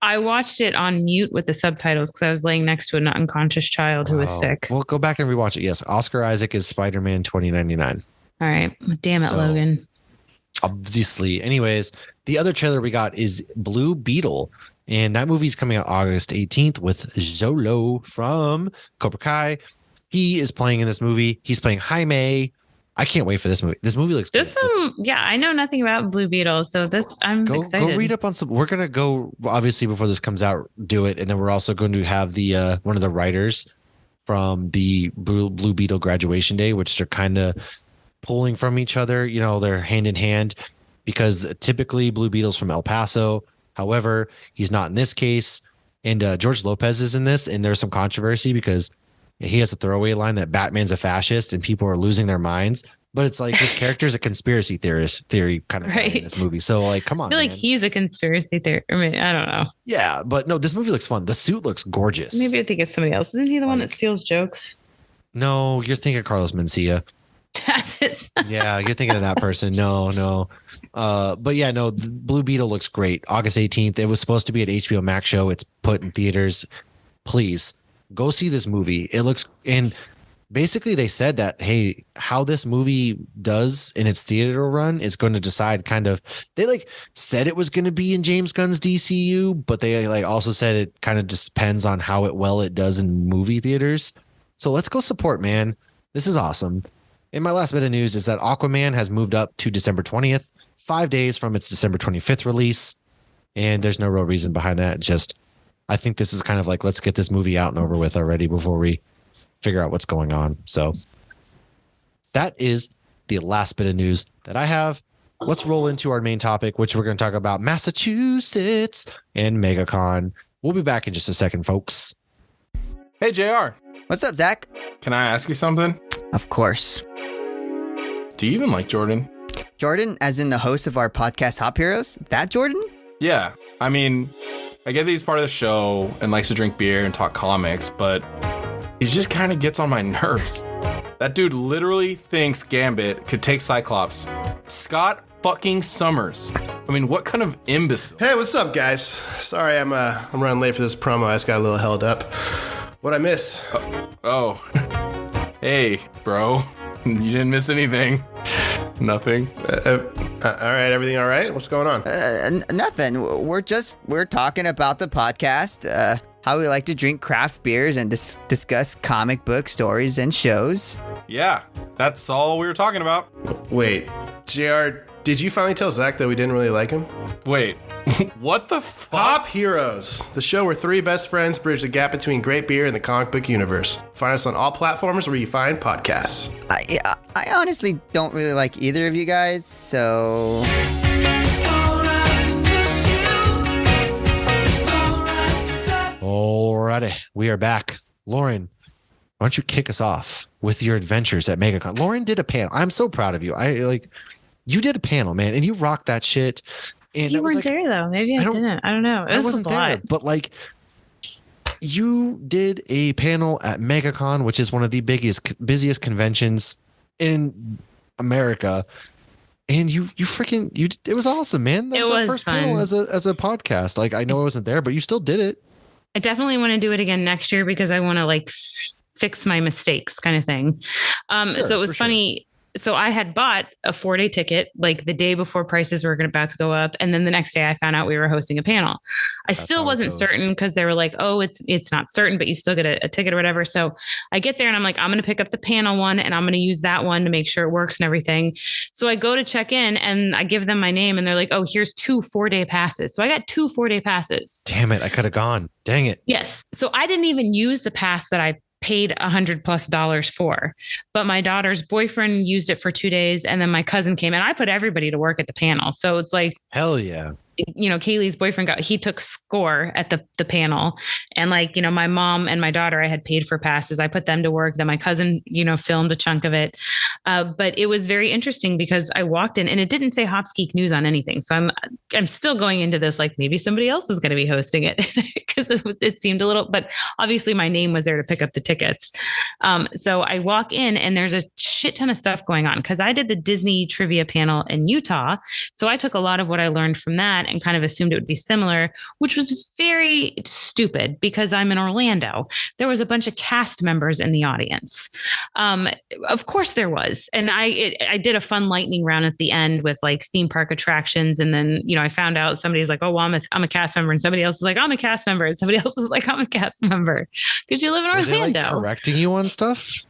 I watched it on mute with the subtitles because I was laying next to an unconscious child who was sick. Well, go back and rewatch it. Yes, Oscar Isaac is Spider-Man 2099. All right. Damn it, Logan. Obviously. Anyways, the other trailer we got is Blue Beetle. And that movie's coming out August 18th with Zolo from Cobra Kai. He is playing in this movie. He's playing Jaime. I can't wait for this movie. This movie looks good. I know nothing about Blue Beetle, so I'm excited. Go read up on some. We're gonna go obviously before this comes out, do it, and then we're also going to have the one of the writers from the Blue Beetle graduation day, which they're kind of pulling from each other. You know, they're hand in hand because typically Blue Beetle's from El Paso. However, he's not in this case, and George Lopez is in this, and there's some controversy because he has a throwaway line that Batman's a fascist and people are losing their minds. But it's like his character is a conspiracy theory kind of in this movie. So like, come on. I feel like he's a conspiracy theory. I mean, I don't know. Yeah, but no, this movie looks fun. The suit looks gorgeous. Maybe I think it's somebody else. Isn't he the one that steals jokes? No, you're thinking Carlos Mencia. That's it. Yeah, you're thinking of that person. No. But yeah, no, Blue Beetle looks great. August 18th. It was supposed to be an HBO Max show. It's put in theaters. Please go see this movie. It looks, and basically they said that, hey, how this movie does in its theater run is going to decide kind of, they like said it was going to be in James Gunn's DCU, but they like also said it kind of just depends on how it does in movie theaters. So let's go support, man. This is awesome. And my last bit of news is that Aquaman has moved up to December 20th, 5 days from its December 25th release. And there's no real reason behind that. Just, I think this is kind of like, let's get this movie out and over with already before we figure out what's going on. So that is the last bit of news that I have. Let's roll into our main topic, which we're going to talk about Massachusetts and Megacon. We'll be back in just a second, folks. Hey, JR. What's up, Zach? Can I ask you something? Of course. Do you even like Jordan? Jordan, as in the host of our podcast Hop Heroes? That Jordan? Yeah. I mean, I get that he's part of the show and likes to drink beer and talk comics, but he just kind of gets on my nerves. That dude literally thinks Gambit could take Cyclops. Scott fucking Summers. I mean, what kind of imbecile? Hey, what's up, guys? Sorry, I'm running late for this promo. I just got a little held up. What'd I miss? Oh. Hey, bro. You didn't miss anything. Nothing. All right, everything all right? What's going on? Nothing. We're talking about the podcast, how we like to drink craft beers and discuss comic book stories and shows. Yeah, that's all we were talking about. Wait, JR, did you finally tell Zach that we didn't really like him? Wait, what the fuck? Hop Heroes, the show where three best friends bridge the gap between great beer and the comic book universe. Find us on all platforms where you find podcasts. I honestly don't really like either of you guys, so... Alrighty, we are back. Lauren, why don't you kick us off with your adventures at Megacon? Lauren did a panel. I'm so proud of you. You did a panel, man, and you rocked that shit. And you weren't there though. Maybe I didn't. I don't know. I wasn't there, but like you did a panel at Megacon, which is one of the busiest conventions in America. And it was awesome, man. That was our first fun. panel as a podcast. Like, I know I wasn't there, but you still did it. I definitely want to do it again next year because I want to like fix my mistakes kind of thing. So it was funny. So I had bought a 4-day ticket like the day before prices were about to go up. And then the next day I found out we were hosting a panel. I still wasn't certain because they were like, oh, it's not certain, but you still get a ticket or whatever. So I get there and I'm like, I'm going to pick up the panel one and I'm going to use that one to make sure it works and everything. So I go to check in and I give them my name and they're like, oh, here's 2 4-day passes. So I got 2 4-day passes. Damn it. I could have gone. Dang it. Yes. So I didn't even use the pass that I paid $100+ for, but my daughter's boyfriend used it for 2 days. And then my cousin came and I put everybody to work at the panel. So it's like, hell yeah. Kaylee's boyfriend he took score at the panel, and like, my mom and my daughter, I had paid for passes. I put them to work. Then my cousin, filmed a chunk of it. But it was very interesting because I walked in and it didn't say Hops Geek News on anything. So I'm still going into this like maybe somebody else is going to be hosting it because it seemed a little, but obviously my name was there to pick up the tickets. So I walk in and there's a shit ton of stuff going on because I did the Disney trivia panel in Utah. So I took a lot of what I learned from that and kind of assumed it would be similar, which was very stupid because I'm in Orlando. There was a bunch of cast members in the audience. Of course there was. And I did a fun lightning round at the end with like theme park attractions. And then, I found out somebody's like, oh, well, I'm a cast member. And somebody else is like, I'm a cast member. And somebody else is like, I'm a cast member. Because you live in Orlando. Were they, like, correcting you on stuff?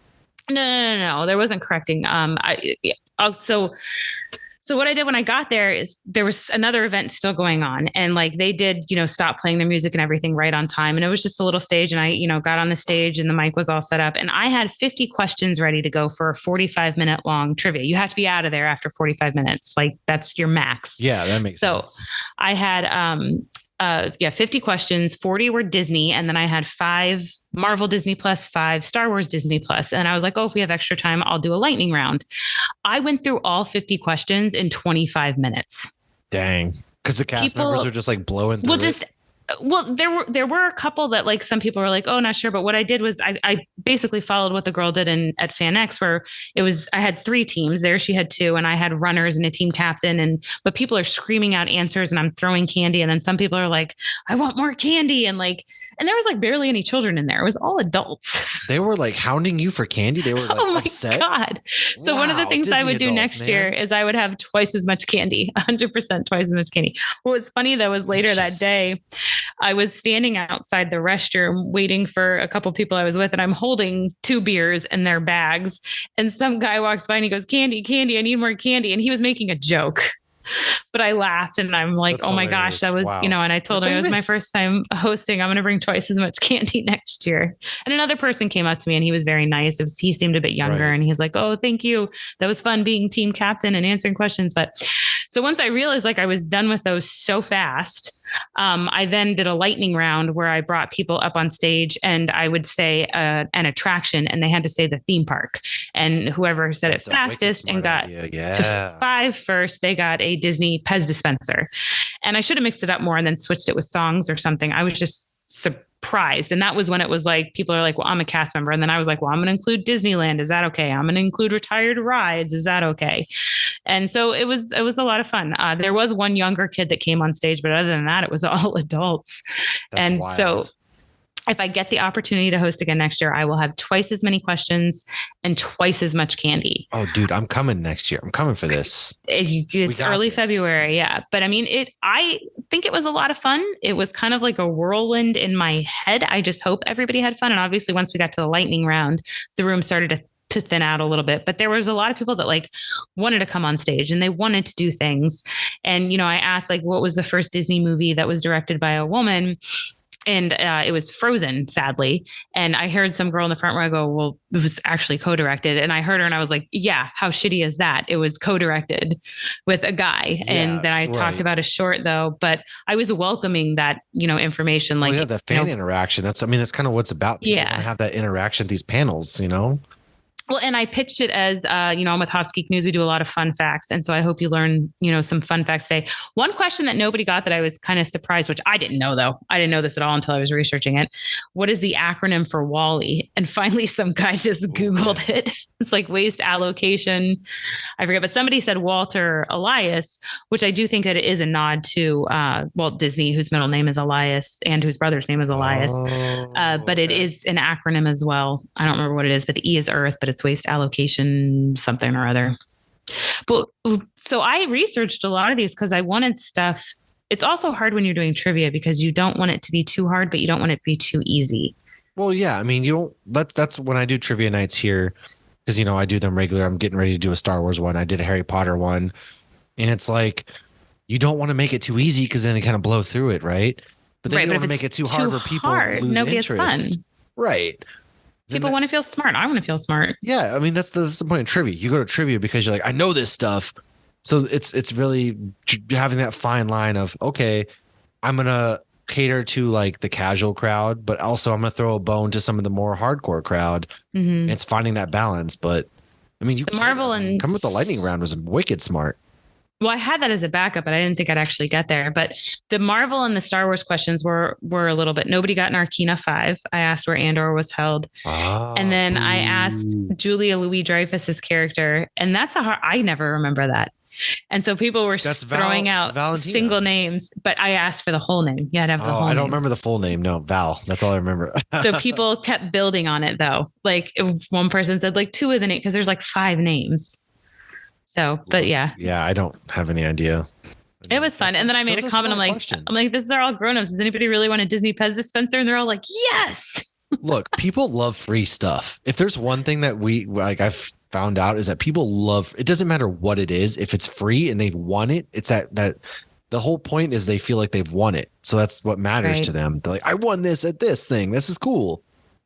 No. There wasn't correcting. So what I did when I got there is there was another event still going on, and like they did, stop playing their music and everything right on time. And it was just a little stage, and I, got on the stage and the mic was all set up, and I had 50 questions ready to go for a 45-minute long trivia. You have to be out of there after 45 minutes. Like that's your max. Yeah, that makes sense. So I had, 50 questions, 40 were Disney. And then I had 5 Marvel Disney Plus, 5 Star Wars Disney Plus. And I was like, oh, if we have extra time, I'll do a lightning round. I went through all 50 questions in 25 minutes. Dang. Because the cast members are just like blowing through it. Well, there were a couple that like some people were like, oh, not sure. But what I did was I basically followed what the girl did at FanX, where I had 3 teams there. She had 2, and I had runners and a team captain. But people are screaming out answers and I'm throwing candy. And then some people are like, I want more candy. And there was like barely any children in there. It was all adults. They were like hounding you for candy. They were like, oh my upset. God. So one of the things Disney I would do next year is I would have twice as much candy, 100% twice as much candy. What was funny though was later that day, I was standing outside the restroom waiting for a couple people I was with, and I'm holding 2 beers in their bags. And some guy walks by and he goes, candy, I need more candy. And he was making a joke. But I laughed and I'm like, that's oh my gosh, that was, wow. And I told him it was my first time hosting. I'm going to bring twice as much candy next year. And another person came up to me and he was very nice. He seemed a bit younger, right. And he's like, oh, thank you. That was fun being team captain and answering questions. But so once I realized like I was done with those so fast, I then did a lightning round where I brought people up on stage and I would say an attraction and they had to say the theme park, and whoever said it fastest and got to 5 first, they got a Disney Pez dispenser. And I should have mixed it up more and then switched it with songs or something. I was just surprised. And that was when it was like, people are like, well, I'm a cast member. And then I was like, well, I'm going to include Disneyland. Is that okay? I'm going to include retired rides. Is that okay? And so it was a lot of fun. There was one younger kid that came on stage, but other than that, it was all adults. That's and wild. So if I get the opportunity to host again next year, I will have twice as many questions and twice as much candy. Oh, dude, I'm coming next year. I'm coming for this. It's early February. Yeah. But I mean, I think it was a lot of fun. It was kind of like a whirlwind in my head. I just hope everybody had fun. And obviously once we got to the lightning round, the room started to thin out a little bit, but there was a lot of people that like wanted to come on stage and they wanted to do things. And, I asked like, what was the first Disney movie that was directed by a woman? And it was Frozen, sadly. And I heard some girl in the front row go, well, it was actually co-directed. And I heard her and I was like, yeah, how shitty is that? It was co-directed with a guy. Yeah, and then I talked about a short though, but I was welcoming that, information. Like, the fan interaction. That's kind of what's about. People want to have that interaction at these panels, Well, and I pitched it as, I'm with Hops Geek News. We do a lot of fun facts. And so I hope you learn, some fun facts today. One question that nobody got that I was kind of surprised, which I didn't know, though. I didn't know this at all until I was researching it. What is the acronym for WALL-E? And finally, some guy just Googled it. It's like waste allocation. I forget, but somebody said Walter Elias, which I do think that it is a nod to Walt Disney, whose middle name is Elias and whose brother's name is Elias. But it is an acronym as well. I don't remember what it is, but the E is Earth, but it's waste allocation, something or other. But so I researched a lot of these because I wanted stuff. It's also hard when you're doing trivia because you don't want it to be too hard, but you don't want it to be too easy. Well, yeah. I mean, that's when I do trivia nights here. Because, I do them regular. I'm getting ready to do a Star Wars one. I did a Harry Potter one. And it's like, you don't want to make it too easy because then they kind of blow through it, right? But then you don't want to make it too hard where people lose nobody interest. Has fun. Right. People want to feel smart. I want to feel smart. Yeah. I mean, that's the point of trivia. You go to trivia because you're like, I know this stuff. So it's really having that fine line of, okay, I'm going to cater to like the casual crowd, but also I'm going to throw a bone to some of the more hardcore crowd. And it's finding that balance. But I mean, the Marvel and Come with the lightning round was wicked smart. Well, I had that as a backup, but I didn't think I'd actually get there. But the Marvel and the Star Wars questions were a little bit. Nobody got an Arcana 5. I asked where Andor was held. And then I asked Julia Louis-Dreyfus's character. And that's I never remember that. And so people were throwing out Valentina. Single names, but I asked for the whole name. You had to have the whole name. I don't remember the full name. No, Val. That's all I remember. So people kept building on it, though. Like if one person said like 2 of the names, because there's like 5 names. So, but yeah. Yeah, I don't have any idea. It was fun. And then I made a comment. I'm like, this is all grown-ups. Does anybody really want a Disney Pez dispenser? And they're all like, yes. Look, people love free stuff. If there's one thing that I've found out is that people love, it doesn't matter what it is. If it's free and they want it, it's that the whole point is they feel like they've won it. So that's what matters to them. They're like, I won this at this thing. This is cool.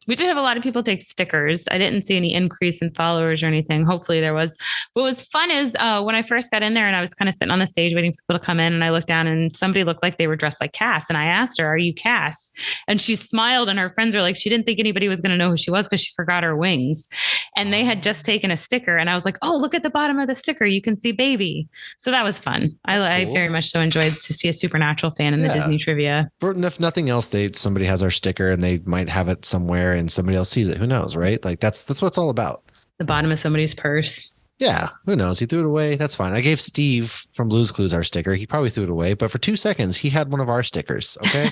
We did have a lot of people take stickers. I didn't see any increase in followers or anything. Hopefully there was. What was fun is when I first got in there and I was kind of sitting on the stage waiting for people to come in, and I looked down and somebody looked like they were dressed like Cass. And I asked her, are you Cass? And she smiled, and her friends are like, she didn't think anybody was going to know who she was because she forgot her wings. And they had just taken a sticker. And I was like, oh, look at the bottom of the sticker. You can see baby. So that was fun. I very much so enjoyed to see a Supernatural fan in the Disney trivia. If nothing else, somebody has our sticker and they might have it somewhere and somebody else sees it. Who knows, right? Like that's what it's all about. The bottom of somebody's purse. Yeah, who knows? He threw it away. That's fine. I gave Steve from Blue's Clues our sticker. He probably threw it away, but for 2 seconds, he had one of our stickers. Okay,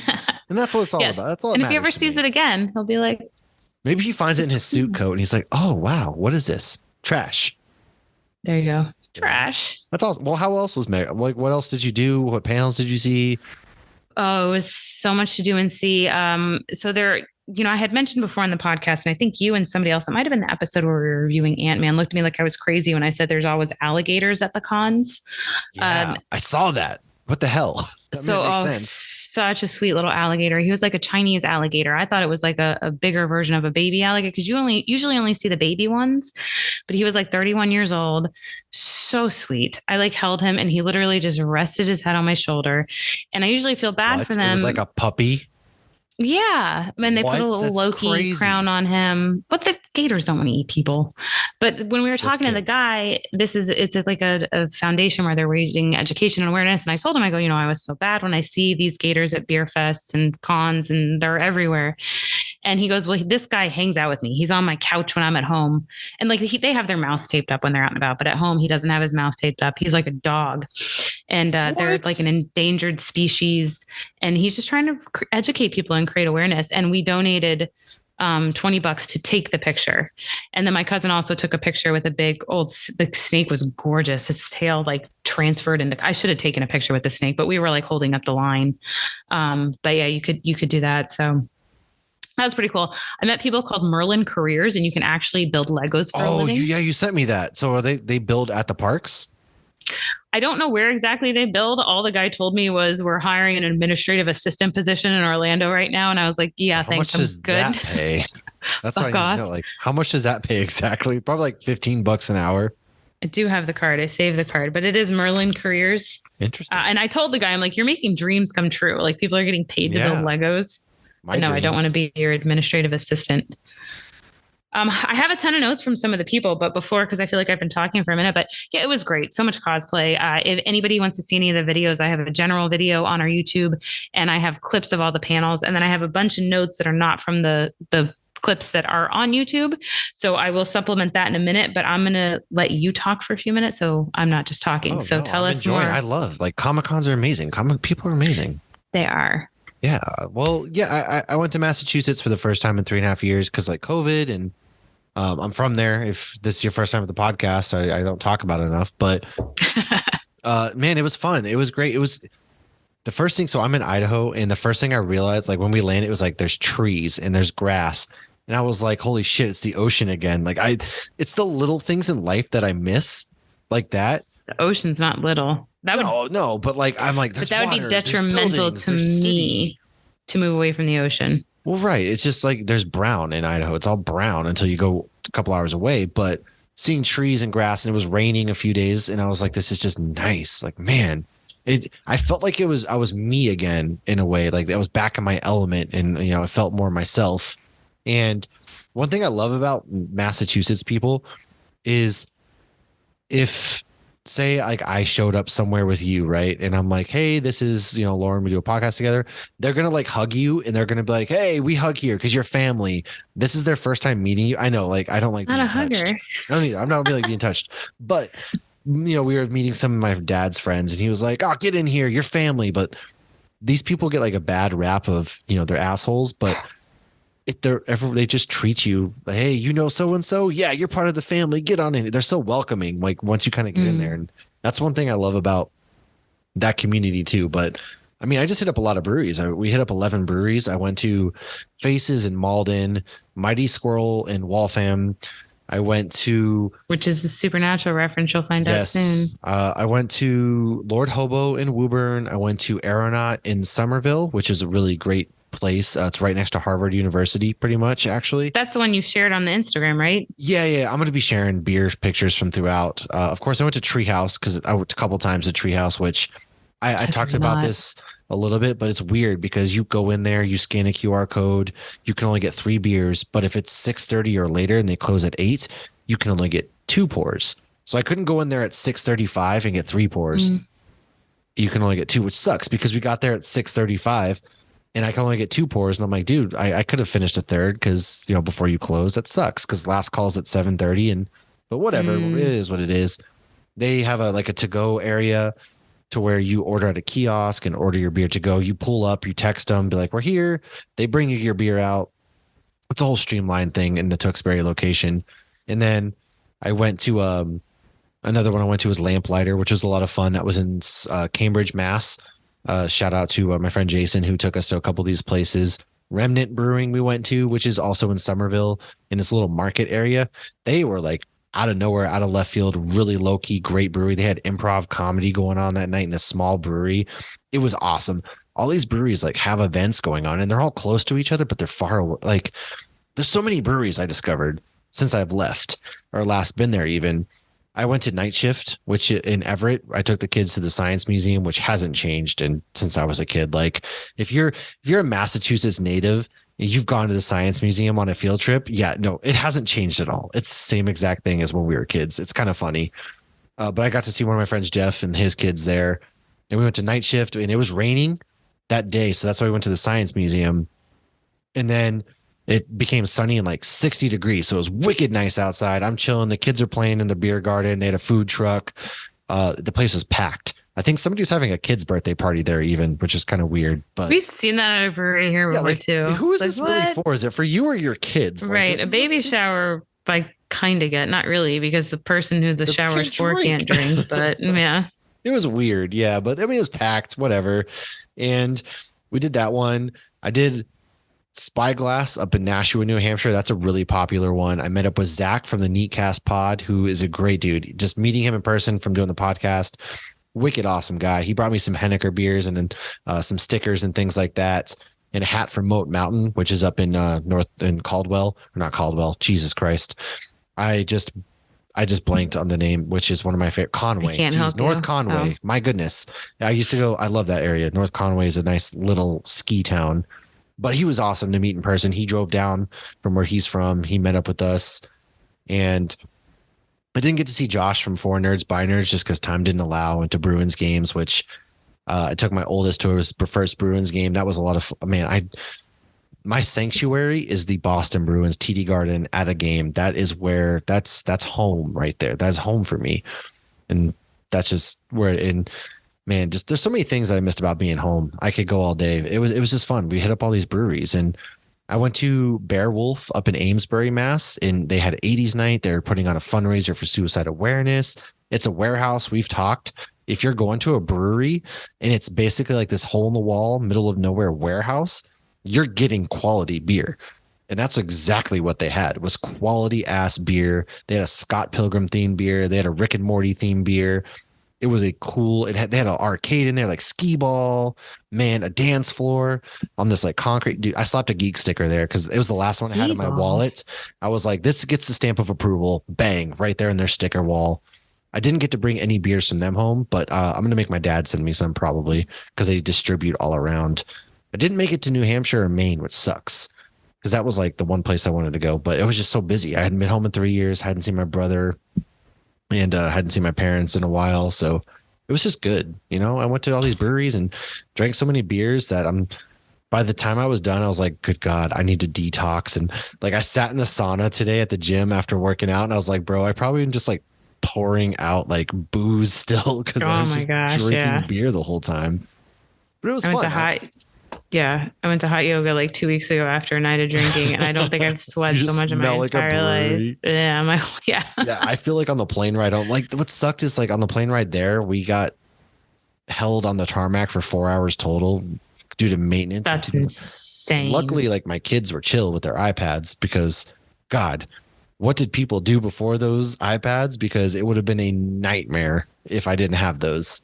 and that's what it's all about. That's all. And if he ever sees it again, he'll be like, maybe he finds it in his suit coat, and he's like, "Oh wow, what is this? Trash." There you go. Trash. That's awesome. Well, how else was Meg? Like, what else did you do? What panels did you see? Oh, it was so much to do and see. So there. I had mentioned before on the podcast, and I think you and somebody else, it might have been the episode where we were reviewing Ant-Man, looked at me like I was crazy when I said there's always alligators at the cons. Yeah, I saw that. What the hell? That makes sense. Such a sweet little alligator. He was like a Chinese alligator. I thought it was like a bigger version of a baby alligator because you usually only see the baby ones, but he was like 31 years old. So sweet. I held him and he literally just rested his head on my shoulder. And I usually feel bad for them. It was like a puppy. Yeah. And they put a little Loki crown on him. But the gators don't want to eat people. But when we were talking to the guy, it's like a foundation where they're raising education and awareness. And I told him, I go, I always feel bad when I see these gators at beer fests and cons and they're everywhere. And he goes, well, this guy hangs out with me. He's on my couch when I'm at home. And they have their mouth taped up when they're out and about. But at home, he doesn't have his mouth taped up. He's like a dog. And they're like an endangered species. And he's just trying to educate people and create awareness. And we donated $20 to take the picture. And then my cousin also took a picture with a big the snake was gorgeous. Its tail transferred into, I should have taken a picture with the snake, but we were holding up the line. But yeah, you could do that. So that was pretty cool. I met people called Merlin Careers, and you can actually build Legos for a living. Oh, yeah, you sent me that. So are they build at the parks? I don't know where exactly they build. All the guy told me was we're hiring an administrative assistant position in Orlando right now. And I was like, yeah, thanks. I'm good. That pay? That's what I need to know. How much does that pay exactly? Probably $15 an hour. I do have the card. I saved the card, but it is Merlin Careers. Interesting. And I told the guy, I'm like, you're making dreams come true. People are getting paid to build Legos. No, I don't want to be your administrative assistant. I have a ton of notes from some of the people, but before, because I feel like I've been talking for a minute, but yeah, it was great. So much cosplay. If anybody wants to see any of the videos, I have a general video on our YouTube, and I have clips of all the panels. And then I have a bunch of notes that are not from the clips that are on YouTube. So I will supplement that in a minute, but I'm going to let you talk for a few minutes. So I'm not just talking. Tell us more. I love Comic-Cons are amazing. People are amazing. They are. Yeah. Well, yeah, I went to Massachusetts for the first time in 3.5 years because COVID, and I'm from there. If this is your first time with the podcast, I don't talk about it enough, but man, it was fun. It was great. It was the first thing. So I'm in Idaho, and the first thing I realized, when we landed, it was there's trees and there's grass. And I was like, holy shit, it's the ocean again. It's the little things in life that I miss like that. The ocean's not little. No, but I'm like, but that would be detrimental to me to move away from the ocean. Well, right. It's just there's brown in Idaho. It's all brown until you go a couple hours away. But seeing trees and grass, and it was raining a few days, and I was like, this is just nice. Like, man, I felt like I was me again in a way. Like I was back in my element, and I felt more myself. And one thing I love about Massachusetts people is, if say like I showed up somewhere with you, right? And I'm like, hey, this is, Lauren, we do a podcast together. They're going to like hug you, and they're going to be like, hey, we hug here because you're family. This is their first time meeting you. I know, like, I don't like Not being a hugger. touched. I don't either. I'm not really like being touched, but we were meeting some of my dad's friends, and he was like, oh, get in here. You're family. But these people get like a bad rap of, they're assholes, but if they just treat you like, hey, so-and-so, yeah, you're part of the family, get on in. They're so welcoming, like once you kind of get in there. And that's one thing I love about that community too. But I mean, I just hit up a lot of breweries. We hit up 11 breweries. I went to Faces in Malden, Mighty Squirrel in Waltham. I went to, which is a Supernatural reference you'll find out soon. I went to Lord Hobo in Woburn. I went to Aeronaut in Somerville, which is a really great place. It's right next to Harvard University, pretty much, actually. That's the one you shared on the Instagram, right? Yeah. I'm going to be sharing beer pictures from throughout. Of course, I went to Treehouse because I went a couple times to Treehouse, which I talked about this a little bit, but it's weird because you go in there, you scan a QR code, you can only get 3 beers, but if it's 6:30 or later and they close at 8, you can only get 2 pours. So I couldn't go in there at 6:35 and get 3 pours. You can only get 2, which sucks because we got there at 6:35. And I can only get 2 pours. And I'm like, dude, I could have finished a third because, before you close, that sucks because last call's at 7:30. But whatever, it is what it is. They have a to-go area to where you order at a kiosk and order your beer to go. You pull up, you text them, be like, we're here. They bring you your beer out. It's a whole streamlined thing in the Tewksbury location. And then I went to another one I went to was Lamplighter, which was a lot of fun. That was in Cambridge, Mass. Shout out to my friend Jason, who took us to a couple of these places. Remnant Brewing we went to, which is also in Somerville in this little market area. They were like out of nowhere, out of left field, really low key, great brewery. They had improv comedy going on that night in this small brewery. It was awesome. All these breweries like have events going on, and they're all close to each other, but they're far away. Like there's so many breweries I discovered since I've left or last been there even. I went to Night Shift, which in Everett, I took the kids to the Science Museum, which hasn't changed since I was a kid. Like if you're a Massachusetts native, you've gone to the Science Museum on a field trip. Yeah, no, it hasn't changed at all. It's the same exact thing as when we were kids. It's kind of funny. But I got to see one of my friends, Jeff, and his kids there. And we went to Night Shift, and it was raining that day. So that's why we went to the Science Museum. And then it became sunny and like 60 degrees. So it was wicked nice outside. I'm chilling. The kids are playing in the beer garden. They had a food truck. The place was packed. I think somebody was having a kid's birthday party there even, which is kind of weird. But we've seen that at a brewery here before too. Who is this really for? Is it for you or your kids? Right. A baby shower, I kind of get, not really, because the person who the shower's for can't drink. But yeah. It was weird. Yeah. But I mean, it was packed, whatever. And we did that one. I did Spyglass up in Nashua, New Hampshire. That's a really popular one. I met up with Zach from the Neatcast Pod, who is a great dude. Just meeting him in person from doing the podcast. Wicked awesome guy. He brought me some Henniker beers and then some stickers and things like that, and a hat from Moat Mountain, which is up in Caldwell, or not Caldwell. Jesus Christ. I just blanked on the name, which is one of my favorite. Conway. North Conway. Oh. My goodness. I used to go. I love that area. North Conway is a nice little ski town. But he was awesome to meet in person. He drove down from where he's from. He met up with us. And I didn't get to see Josh from 4 Nerds by Nerds just because time didn't allow. I went to Bruins games, which I took my oldest to his first Bruins game. That was a lot of fun. My sanctuary is the Boston Bruins TD Garden at a game. That is where that's home right there. That's home for me. And that's just where man, just there's so many things that I missed about being home. I could go all day. It was just fun. We hit up all these breweries, and I went to Beowulf up in Amesbury, Mass, and they had 80s night. They're putting on a fundraiser for suicide awareness. It's a warehouse. We've talked. If you're going to a brewery and it's basically like this hole in the wall, middle of nowhere warehouse, you're getting quality beer. And that's exactly what they had, was quality ass beer. They had a Scott Pilgrim themed beer. They had a Rick and Morty themed beer. It was they had an arcade in there, like skee ball, man, a dance floor on this like concrete. Dude, I slapped a geek sticker there because it was the last one I had in my wallet. I was like, this gets the stamp of approval. Bang, right there in their sticker wall. I didn't get to bring any beers from them home, but I'm gonna make my dad send me some probably because they distribute all around. I didn't make it to New Hampshire or Maine, which sucks because that was like the one place I wanted to go, but it was just so busy. I hadn't been home in 3 years, hadn't seen my brother, and hadn't seen my parents in a while, so it was just good. I went to all these breweries and drank so many beers that by the time I was done, I was like, good God, I need to detox. And like, I sat in the sauna today at the gym after working out, and I was like, bro, I probably been just like pouring out like booze still because I was just drinking beer the whole time. But it was fun. I went to hot yoga like 2 weeks ago after a night of drinking, and I don't think I've sweat so much in my entire life. Yeah, yeah. I feel like on the plane ride, what sucked is like on the plane ride there, we got held on the tarmac for 4 hours total due to maintenance. That's insane. Luckily, like my kids were chill with their iPads because, God, what did people do before those iPads? Because it would have been a nightmare if I didn't have those.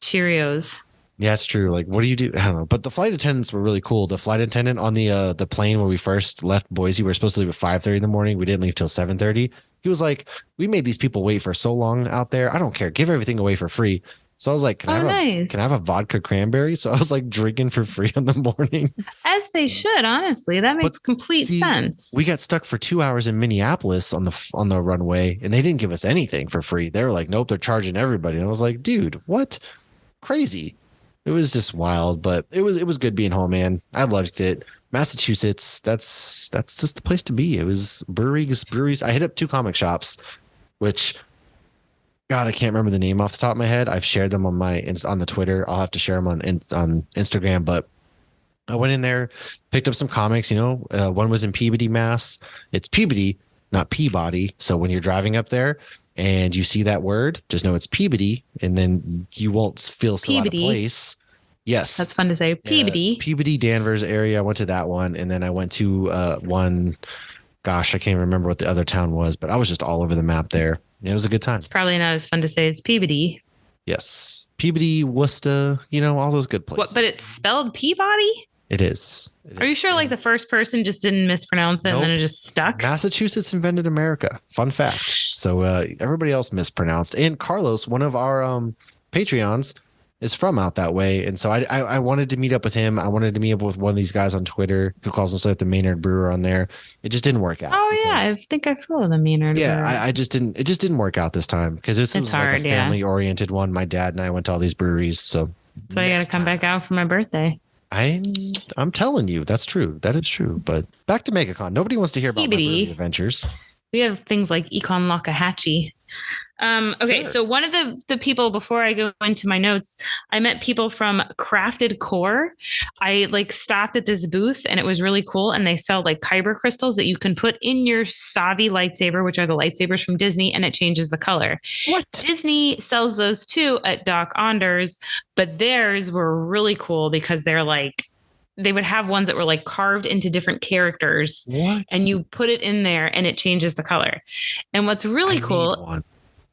Cheerios. Yeah, it's true. Like, what do you do? I don't know. But the flight attendants were really cool. The flight attendant on the plane when we first left Boise, we were supposed to leave at 5:30 in the morning. We didn't leave till 7:30. He was like, we made these people wait for so long out there. I don't care. Give everything away for free. So I was like, can I have a vodka cranberry? So I was like drinking for free in the morning. As they should, honestly. That makes complete sense. We got stuck for 2 hours in Minneapolis on the runway, and they didn't give us anything for free. They were like, nope, they're charging everybody. And I was like, dude, what? Crazy. It was just wild, but it was good being home, man. I loved it. Massachusetts, that's just the place to be. It was breweries. I hit up 2 comic shops, which, God, I can't remember the name off the top of my head. I've shared them on the Twitter. I'll have to share them on Instagram, but I went in there, picked up some comics. One was in Peabody, Mass. It's Peabody, not Peabody. So when you're driving up there and you see that word, just know it's Peabody, and then you won't feel so out of place. Yes. That's fun to say. Peabody. Peabody, Danvers area. I went to that one, and then I went to one, gosh, I can't remember what the other town was, but I was just all over the map there. It was a good time. It's probably not as fun to say as Peabody. Yes. Peabody, Worcester, all those good places. But it's spelled Peabody? It is. Are you sure like the first person just didn't mispronounce it and then it just stuck? Massachusetts invented America. Fun fact. So everybody else mispronounced. And Carlos, one of our Patreons, is from out that way. And so I wanted to meet up with him. I wanted to meet up with one of these guys on Twitter who calls himself the Maynard Brewer on there. It just didn't work out. Oh, yeah. I think I follow the Maynard Brewer. Yeah, it just didn't work out this time because this was hard, like a family-oriented one. My dad and I went to all these breweries. So I got to come back out for my birthday. I'm telling you, that's true. That is true. But back to Megacon. Nobody wants to hear about my brewery adventures. We have things like Econ Lockahatchee. Okay, sure. So one of the people, before I go into my notes, I met people from Crafted Core. I stopped at this booth and it was really cool. And they sell kyber crystals that you can put in your Savi lightsaber, which are the lightsabers from Disney, and it changes the color. What? Disney sells those too at Doc Onders, but theirs were really cool because they're they would have ones that were carved into different characters. What? And you put it in there and it changes the color. And what's really cool,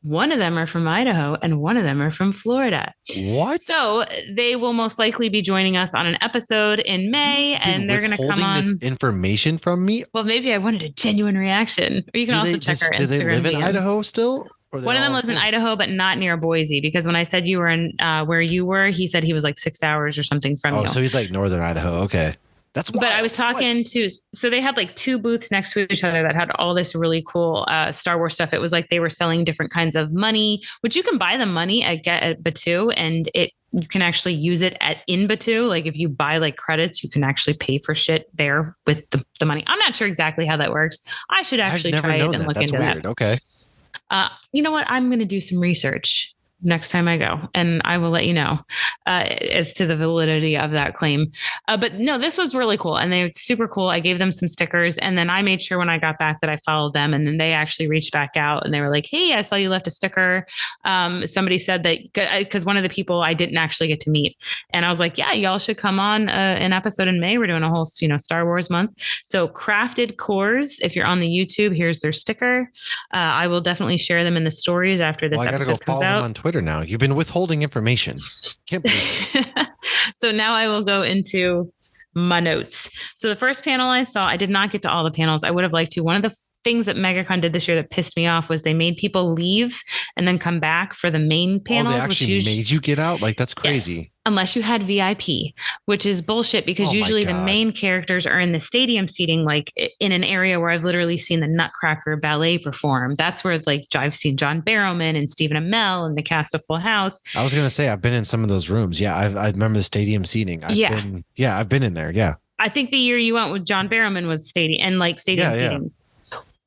one of them are from Idaho and one of them are from Florida. What? So they will most likely be joining us on an episode in May, and they're going to come on. This information from me? Well, maybe I wanted a genuine reaction. Or you can also check our Instagram. Do they live in DMs. Idaho still? One of them lives in Idaho, but not near Boise, because when I said you were in where you were, he said he was 6 hours or something from you. Oh, so he's northern Idaho. Okay. That's wild. But I was talking to, so they had 2 booths next to each other that had all this really cool Star Wars stuff. It was they were selling different kinds of money, which you can buy the money at Batu, and you can actually use it in Batu. If you buy credits, you can actually pay for shit there with the money. I'm not sure exactly how that works. I should actually try it and look into that. Okay. You know what? I'm going to do some research next time I go, and I will let you know as to the validity of that claim. But no, this was really cool, and they're super cool. I gave them some stickers, and then I made sure when I got back that I followed them, and then they actually reached back out, and they were like, "Hey, I saw you left a sticker." Somebody said that because one of the people I didn't actually get to meet, and I was like, "Yeah, y'all should come on an episode in May. We're doing a whole Star Wars month." So Crafted Cores, if you're on the YouTube, here's their sticker. I will definitely share them in the stories after this episode comes out. On Twitter Twitter now. You've been withholding information. Can't believe this. So now I will go into my notes. So the first panel I saw, I did not get to all the panels. I would have liked to. One of the things that Megacon did this year that pissed me off was they made people leave and then come back for the main panels. They actually made you get out? Like, that's crazy. Yes, unless you had VIP, which is bullshit because usually the main characters are in the stadium seating, like in an area where I've literally seen the Nutcracker Ballet perform. That's where like I've seen John Barrowman and Stephen Amell and the cast of Full House. I was going to say, I've been in some of those rooms. Yeah, I remember the stadium seating. I've been in there. Yeah. I think the year you went with John Barrowman was stadium seating. Yeah.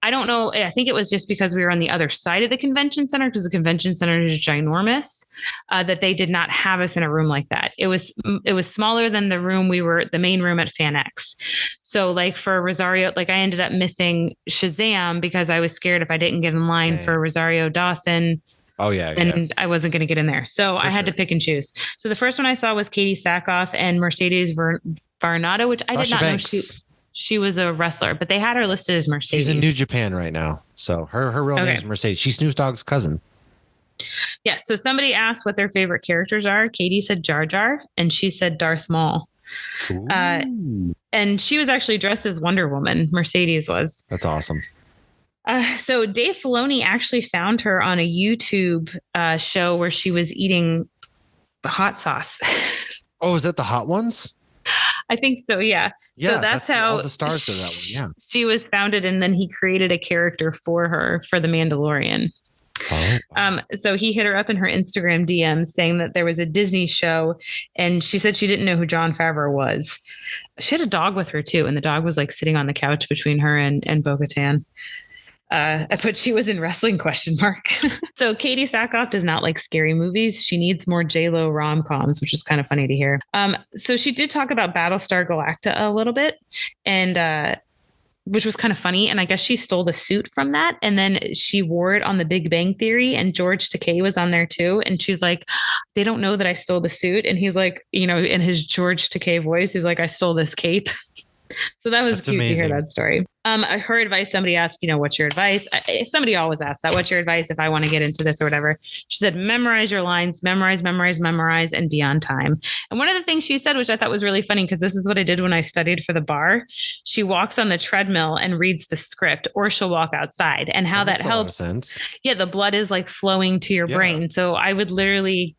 I don't know. I think it was just because we were on the other side of the convention center, because the convention center is ginormous, that they did not have us in a room like that. It was smaller than the main room at FanX. So like for Rosario, like I ended up missing Shazam because I was scared if I didn't get in line for Rosario Dawson. Oh yeah. And I wasn't going to get in there. So I had to pick and choose. So the first one I saw was Katie Sackhoff and Mercedes Varnado, which I did not know she was a wrestler, but they had her listed as Mercedes. She's in New Japan right now. So her real name is Mercedes. She's Snoop Dogg's cousin. Yes. So somebody asked what their favorite characters are. Katie said Jar Jar and she said Darth Maul. And she was actually dressed as Wonder Woman. Mercedes was. That's awesome. So Dave Filoni actually found her on a YouTube show where she was eating the hot sauce. Oh, is that the hot ones? I think so. Yeah. So that's how all the stars for that one. Yeah. She was founded, and then he created a character for her for The Mandalorian. Oh, wow. So he hit her up in her Instagram DMs saying that there was a Disney show, and she said she didn't know who Jon Favreau was. She had a dog with her too, and the dog was like sitting on the couch between her and Bo-Katan. But she was in wrestling ? So Katie Sackhoff does not like scary movies. She needs more J-Lo rom-coms, which is kind of funny to hear. So she did talk about Battlestar Galactica a little bit, and which was kind of funny. And I guess she stole the suit from that. And then she wore it on The Big Bang Theory, and George Takei was on there too. And she's like, they don't know that I stole the suit. And he's like, in his George Takei voice, he's like, I stole this cape. So that was That's cute amazing. To hear that story. Her advice, somebody asked, what's your advice? Somebody always asks that. What's your advice if I want to get into this or whatever? She said, memorize your lines, memorize, and be on time. And one of the things she said, which I thought was really funny, because this is what I did when I studied for the bar. She walks on the treadmill and reads the script, or she'll walk outside, and how that helps. Sense. Yeah. The blood is like flowing to your brain. So I would literally,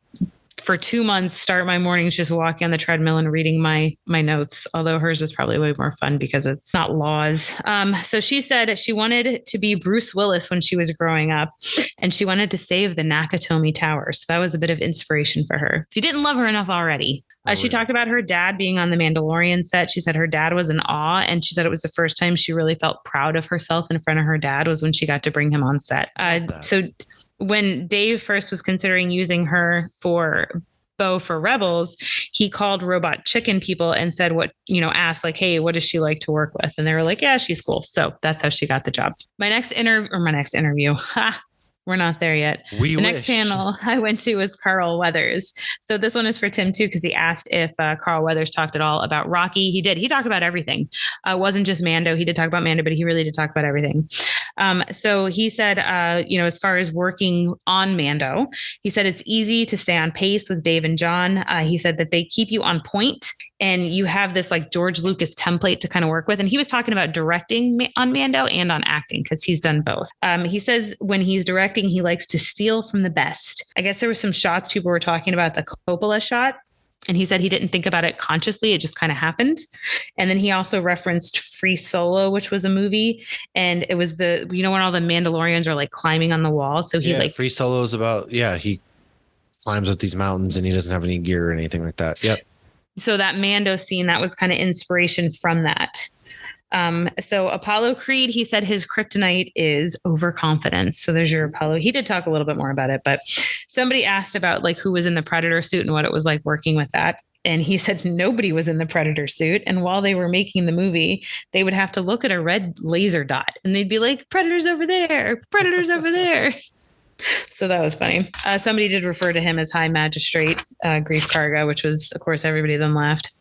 for 2 months, start my mornings just walking on the treadmill and reading my notes, although hers was probably way more fun because it's not laws. So she said she wanted to be Bruce Willis when she was growing up, and she wanted to save the Nakatomi Tower. So that was a bit of inspiration for her. If you didn't love her enough already. She talked about her dad being on the Mandalorian set. She said her dad was in awe, and she said it was the first time she really felt proud of herself in front of her dad was when she got to bring him on set. So when Dave first was considering using her for Bo for Rebels, he called Robot Chicken people and said asked like, hey, what does she like to work with? And they were like, yeah, she's cool. So that's how she got the job. My next interview. We're not there yet. The next panel I went to was Carl Weathers. So this one is for Tim too, because he asked if Carl Weathers talked at all about Rocky. He did. He talked about everything. It wasn't just Mando. He did talk about Mando, but he really did talk about everything. So he said, as far as working on Mando, he said it's easy to stay on pace with Dave and John. He said that they keep you on point, and you have this like George Lucas template to kind of work with. And he was talking about directing on Mando and on acting, because he's done both. He says when he's directing, he likes to steal from the best. I guess there were some shots people were talking about, the Coppola shot, and he said he didn't think about it consciously. It just kind of happened. And then he also referenced Free Solo, which was a movie. And it was when all the Mandalorians are like climbing on the wall. So he Free Solo is about, he climbs up these mountains and he doesn't have any gear or anything like that. Yep. So that Mando scene, that was kind of inspiration from that. So Apollo Creed, he said his kryptonite is overconfidence. So there's your Apollo. He did talk a little bit more about it, but somebody asked about like who was in the Predator suit and what it was like working with that. And he said nobody was in the Predator suit. And while they were making the movie, they would have to look at a red laser dot and they'd be like, Predator's over there, Predator's over there. So that was funny. Somebody did refer to him as High Magistrate Grief Karga, which was, of course, everybody then laughed.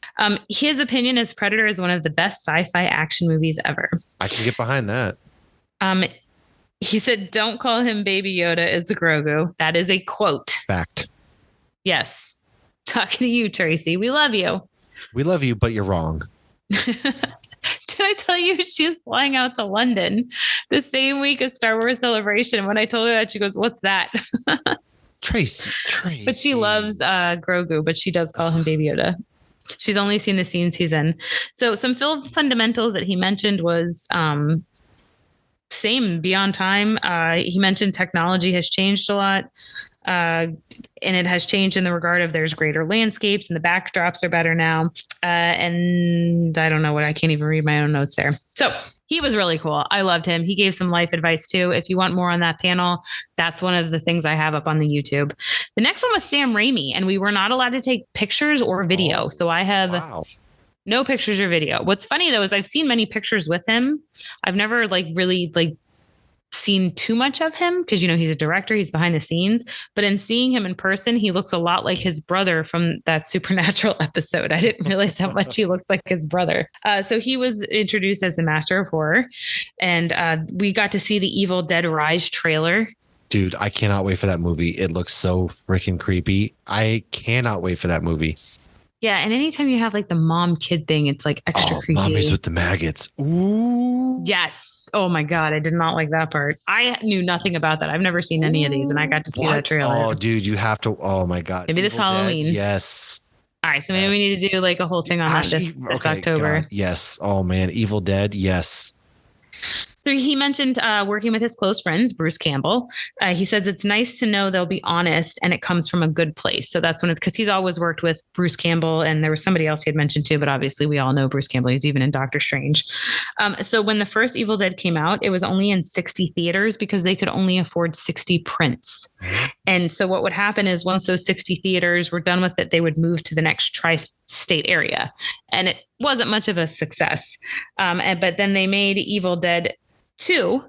His opinion is Predator is one of the best sci-fi action movies ever. I can get behind that. He said, don't call him Baby Yoda. It's Grogu. That is a quote. Fact. Yes. Talking to you, Tracy. We love you. We love you, but you're wrong. Did I tell you she was flying out to London the same week as Star Wars Celebration? When I told her that, she goes, "What's that?" Tracy. But she loves Grogu, but she does call him Baby Yoda. She's only seen the scenes he's in. So some film fundamentals that he mentioned was same Beyond Time. He mentioned technology has changed a lot. And it has changed in the regard of there's greater landscapes and the backdrops are better now. And I don't know what, I can't even read my own notes there. So he was really cool. I loved him. He gave some life advice too. If you want more on that panel, that's one of the things I have up on the YouTube. The next one was Sam Raimi, and we were not allowed to take pictures or video. So I have no pictures or video. What's funny though, is I've seen many pictures with him. I've never really seen too much of him because, he's a director, he's behind the scenes, but in seeing him in person, he looks a lot like his brother from that Supernatural episode. I didn't realize how much he looked like his brother. So he was introduced as the master of horror, and we got to see the Evil Dead Rise trailer. Dude, I cannot wait for that movie. It looks so freaking creepy. I cannot wait for that movie. Yeah, and anytime you have the mom kid thing, it's extra creepy. Mommies with the maggots. Ooh. Yes. Oh my God, I did not like that part. I knew nothing about that. I've never seen any of these, and I got to see that trailer. Oh, dude, you have to. Oh my God. Maybe this Halloween. Dead, yes. All right, so maybe we need to do a whole thing on that this October. God, yes. Oh man, Evil Dead. Yes. So he mentioned working with his close friends, Bruce Campbell. He says it's nice to know they'll be honest and it comes from a good place. So that's because he's always worked with Bruce Campbell, and there was somebody else he had mentioned too, but obviously we all know Bruce Campbell. He's even in Doctor Strange. So when the first Evil Dead came out, it was only in 60 theaters because they could only afford 60 prints. And so what would happen is once those 60 theaters were done with it, they would move to the next tri-state area. And it wasn't much of a success. But then they made Evil Dead 2,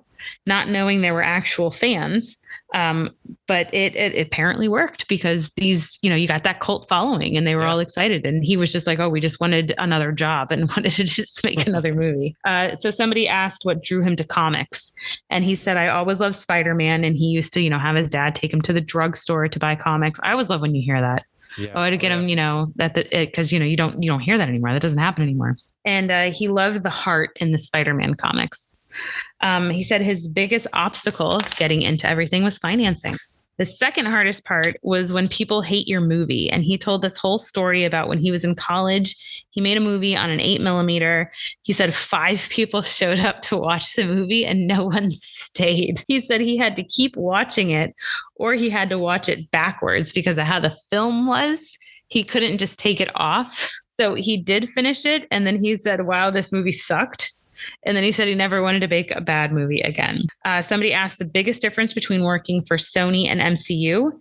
not knowing there were actual fans. But it apparently worked because these, you got that cult following and they were all excited. And he was just like, oh, we just wanted another job and wanted to just make another movie. So somebody asked what drew him to comics. And he said, I always loved Spider-Man. And he used to, have his dad take him to the drugstore to buy comics. I always love when you hear that. To get him, because, you don't hear that anymore. That doesn't happen anymore. And he loved the heart in the Spider-Man comics. He said his biggest obstacle getting into everything was financing. The second hardest part was when people hate your movie. And he told this whole story about when he was in college, he made a movie on an 8mm. He said 5 people showed up to watch the movie and no one stayed. He said he had to keep watching it or he had to watch it backwards because of how the film was. He couldn't just take it off. So he did finish it. And then he said, wow, this movie sucked. And then he said he never wanted to make a bad movie again. Somebody asked the biggest difference between working for Sony and MCU.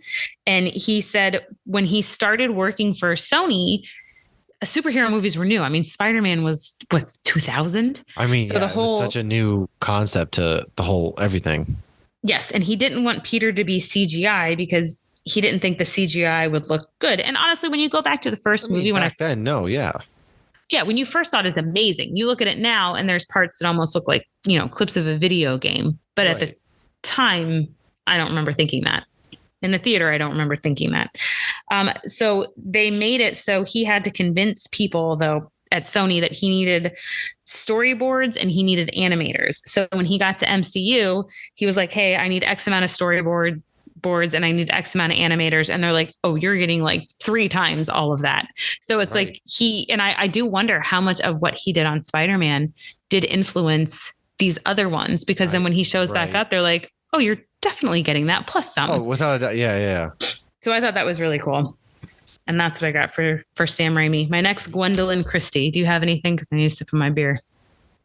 And he said when he started working for Sony, superhero movies were new. I mean, Spider-Man was 2000. I mean, so it was such a new concept to the whole everything. Yes. And he didn't want Peter to be CGI because he didn't think the CGI would look good. And honestly, when you go back to the first movie, when when you first saw it, it's amazing. You look at it now and there's parts that almost look like, clips of a video game. But at the time, I don't remember thinking that. In the theater, I don't remember thinking that. So they made it so he had to convince people, though, at Sony that he needed storyboards and he needed animators. So when he got to MCU, he was like, hey, I need X amount of storyboards and I need X amount of animators. And they're like, oh, you're getting 3 times all of that. So it's I do wonder how much of what he did on Spider-Man did influence these other ones, because then when he shows back up, they're like, oh, you're definitely getting that plus some. Oh, without a doubt. Yeah. So I thought that was really cool. And that's what I got for Sam Raimi. My next, Gwendolyn Christie. Do you have anything? Because I need to sip of my beer.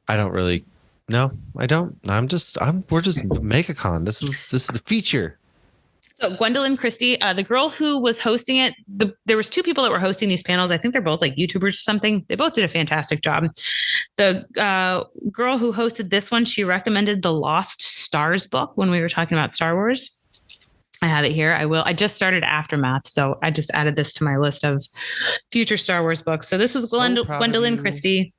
I don't really. No, I don't. We're just Megacon. This is the feature. So Gwendolyn Christie, the girl who was hosting it, there was 2 people that were hosting these panels. I think they're both YouTubers or something. They both did a fantastic job. The girl who hosted this one, she recommended the Lost Stars book when we were talking about Star Wars. I have it here. I just started Aftermath, so I just added this to my list of future Star Wars books. So this was Gwendolyn Christie.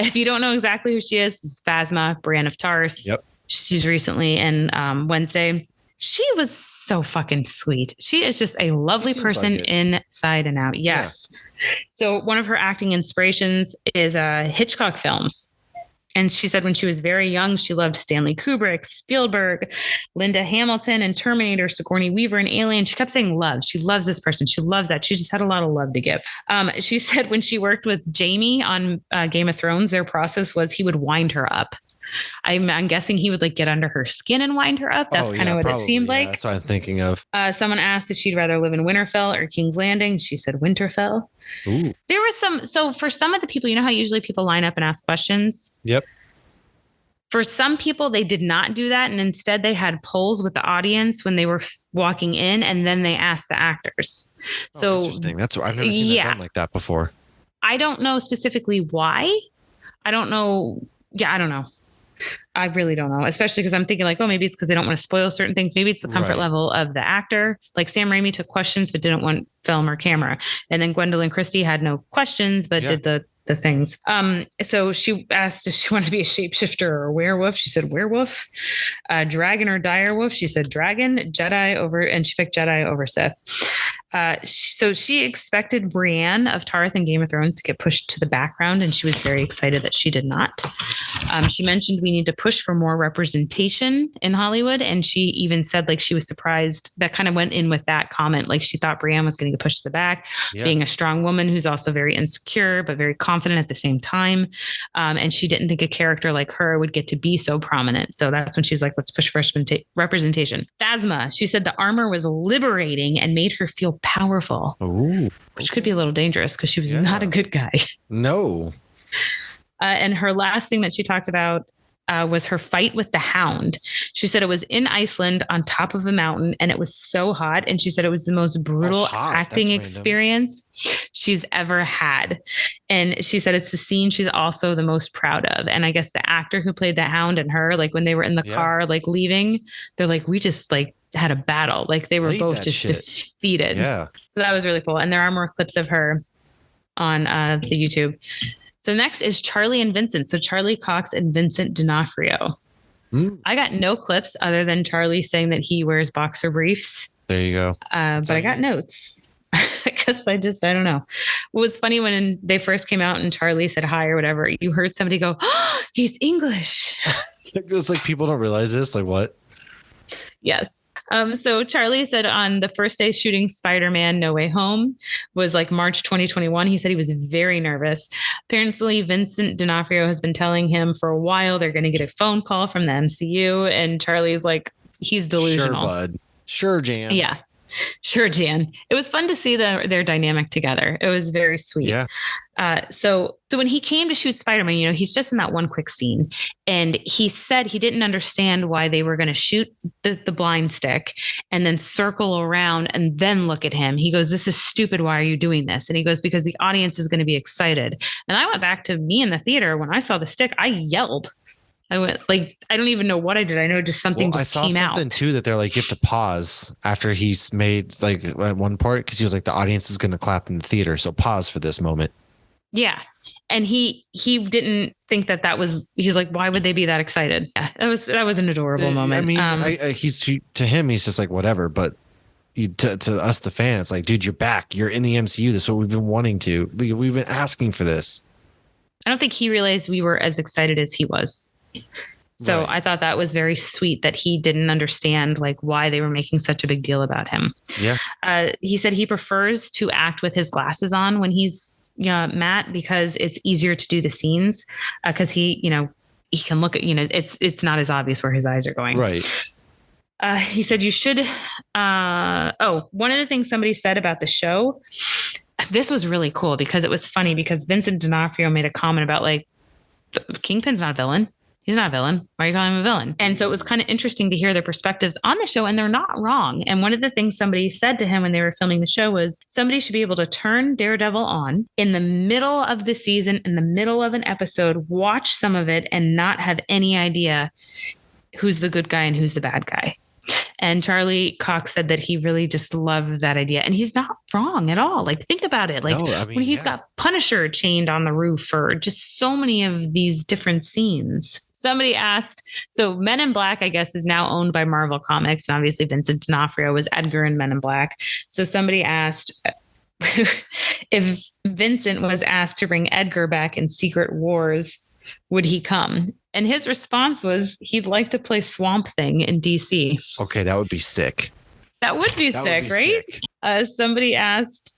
If you don't know exactly who she is, this is Phasma, Brienne of Tarth. Yep. She's recently in Wednesday. She was so fucking sweet. She is just a lovely person inside and out. Yes. Yeah. So one of her acting inspirations is Hitchcock films. And she said when she was very young, she loved Stanley Kubrick, Spielberg, Linda Hamilton, and Terminator, Sigourney Weaver, and Alien. She kept saying love. She loves this person. She loves that. She just had a lot of love to give. She said when she worked with Jamie on Game of Thrones, their process was he would wind her up. I'm guessing he would like get under her skin and wind her up. That's kind of what it seemed like. That's what I'm thinking of. Someone asked if she'd rather live in Winterfell or King's Landing. She said Winterfell. Ooh. There was so for some of the people, you know how usually people line up and ask questions? Yep. For some people, they did not do that. And instead they had polls with the audience when they were walking in, and then they asked the actors. So interesting. That's what I've never seen that done like that before. I don't know specifically why. I don't know. Yeah, I don't know. I really don't know, especially because I'm thinking like, oh, maybe it's because they don't want to spoil certain things. Maybe it's the comfort level of the actor. Like Sam Raimi took questions, but didn't want film or camera. And then Gwendolyn Christie had no questions, but did the things. So she asked if she wanted to be a shapeshifter or a werewolf. She said werewolf. Dragon or direwolf. She said dragon. Jedi over, and she picked Jedi over Sith. So she expected Brienne of Tarth and Game of Thrones to get pushed to the background, and she was very excited that she did not. She mentioned we need to push for more representation in Hollywood, and she even said like she was surprised. That kind of went in with that comment. Like she thought Brienne was going to get pushed to the back, being a strong woman who's also very insecure but very confident at the same time. And she didn't think a character like her would get to be so prominent. So that's when she's like, let's push for representation. Phasma, she said the armor was liberating and made her feel powerful. Ooh, which could be a little dangerous because she was not a good guy. No. And her last thing that she talked about was her fight with the Hound. She said it was in Iceland on top of a mountain, and it was so hot. And she said it was the most brutal acting experience she's ever had. And she said it's the scene she's also the most proud of. And I guess the actor who played the Hound and her, like when they were in the car, like leaving, they're like, we just like had a battle. Like they were both just defeated. Yeah. So that was really cool. And there are more clips of her on the YouTube. So next is Charlie and Vincent. So Charlie Cox and Vincent D'Onofrio. I got no clips other than Charlie saying that he wears boxer briefs. There you go. But I got notes. Because I don't know. What was funny when they first came out and Charlie said hi or whatever, you heard somebody go, oh, he's English. It's like people don't realize this. Like what? Yes. So Charlie said on the first day shooting Spider-Man No Way Home was like March 2021. He said he was very nervous. Apparently, Vincent D'Onofrio has been telling him for a while they're going to get a phone call from the MCU. And Charlie's like, he's delusional. Sure, bud. Sure, Jan. Yeah. Sure, Jan. It was fun to see their dynamic together. It was very sweet. Yeah. So when he came to shoot Spider-Man, you know, he's just in that one quick scene. And he said he didn't understand why they were going to shoot the blind stick and then circle around and then look at him. He goes, this is stupid. Why are you doing this? And he goes, because the audience is going to be excited. And I went back to me in the theater. When I saw the stick, I yelled. I went like, I don't even know what I did. I know just something just came out. I saw something too that they're like, you have to pause after he's made like at one part because he was like, the audience is going to clap in the theater. So pause for this moment. Yeah. And he didn't think that was, he's like, why would they be that excited? Yeah, that was an adorable moment. I mean, he's to him, he's just like, whatever. But to us, the fan, it's like, dude, you're back. You're in the MCU. This is what we've been wanting to. We've been asking for this. I don't think he realized we were as excited as he was. So right. I thought that was very sweet that he didn't understand like why they were making such a big deal about him. Yeah. He said he prefers to act with his glasses on when he's Matt because it's easier to do the scenes because he can look at, it's not as obvious where his eyes are going. Right. He said you should. One of the things somebody said about the show, this was really cool because it was funny because Vincent D'Onofrio made a comment about like, Kingpin's not a villain. He's not a villain. Why are you calling him a villain? And so it was kind of interesting to hear their perspectives on the show, and they're not wrong. And one of the things somebody said to him when they were filming the show was somebody should be able to turn Daredevil on in the middle of the season, in the middle of an episode, watch some of it and not have any idea who's the good guy and who's the bad guy. And Charlie Cox said that he really just loved that idea. And he's not wrong at all. Like, think about it. Like when he's got Punisher chained on the roof or just so many of these different scenes. Somebody asked, so Men in Black, I guess, is now owned by Marvel Comics. And obviously Vincent D'Onofrio was Edgar in Men in Black. So somebody asked if Vincent was asked to bring Edgar back in Secret Wars, would he come? And his response was he'd like to play Swamp Thing in DC. Okay, that would be sick. That would be sick, right? Sick. Somebody asked,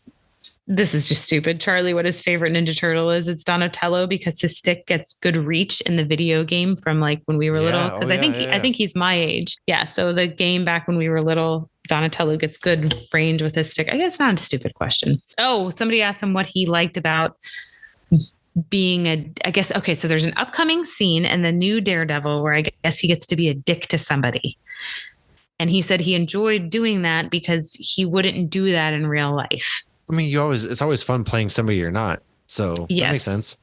this is just stupid, Charlie, what his favorite Ninja Turtle is. It's Donatello because his stick gets good reach in the video game from like when we were little. Because I think he's my age. Yeah. So the game back when we were little, Donatello gets good range with his stick. I guess not a stupid question. Oh, somebody asked him what he liked about being so there's an upcoming scene in the new Daredevil where I guess he gets to be a dick to somebody. And he said he enjoyed doing that because he wouldn't do that in real life. I mean, it's always fun playing somebody you're not. So that makes sense.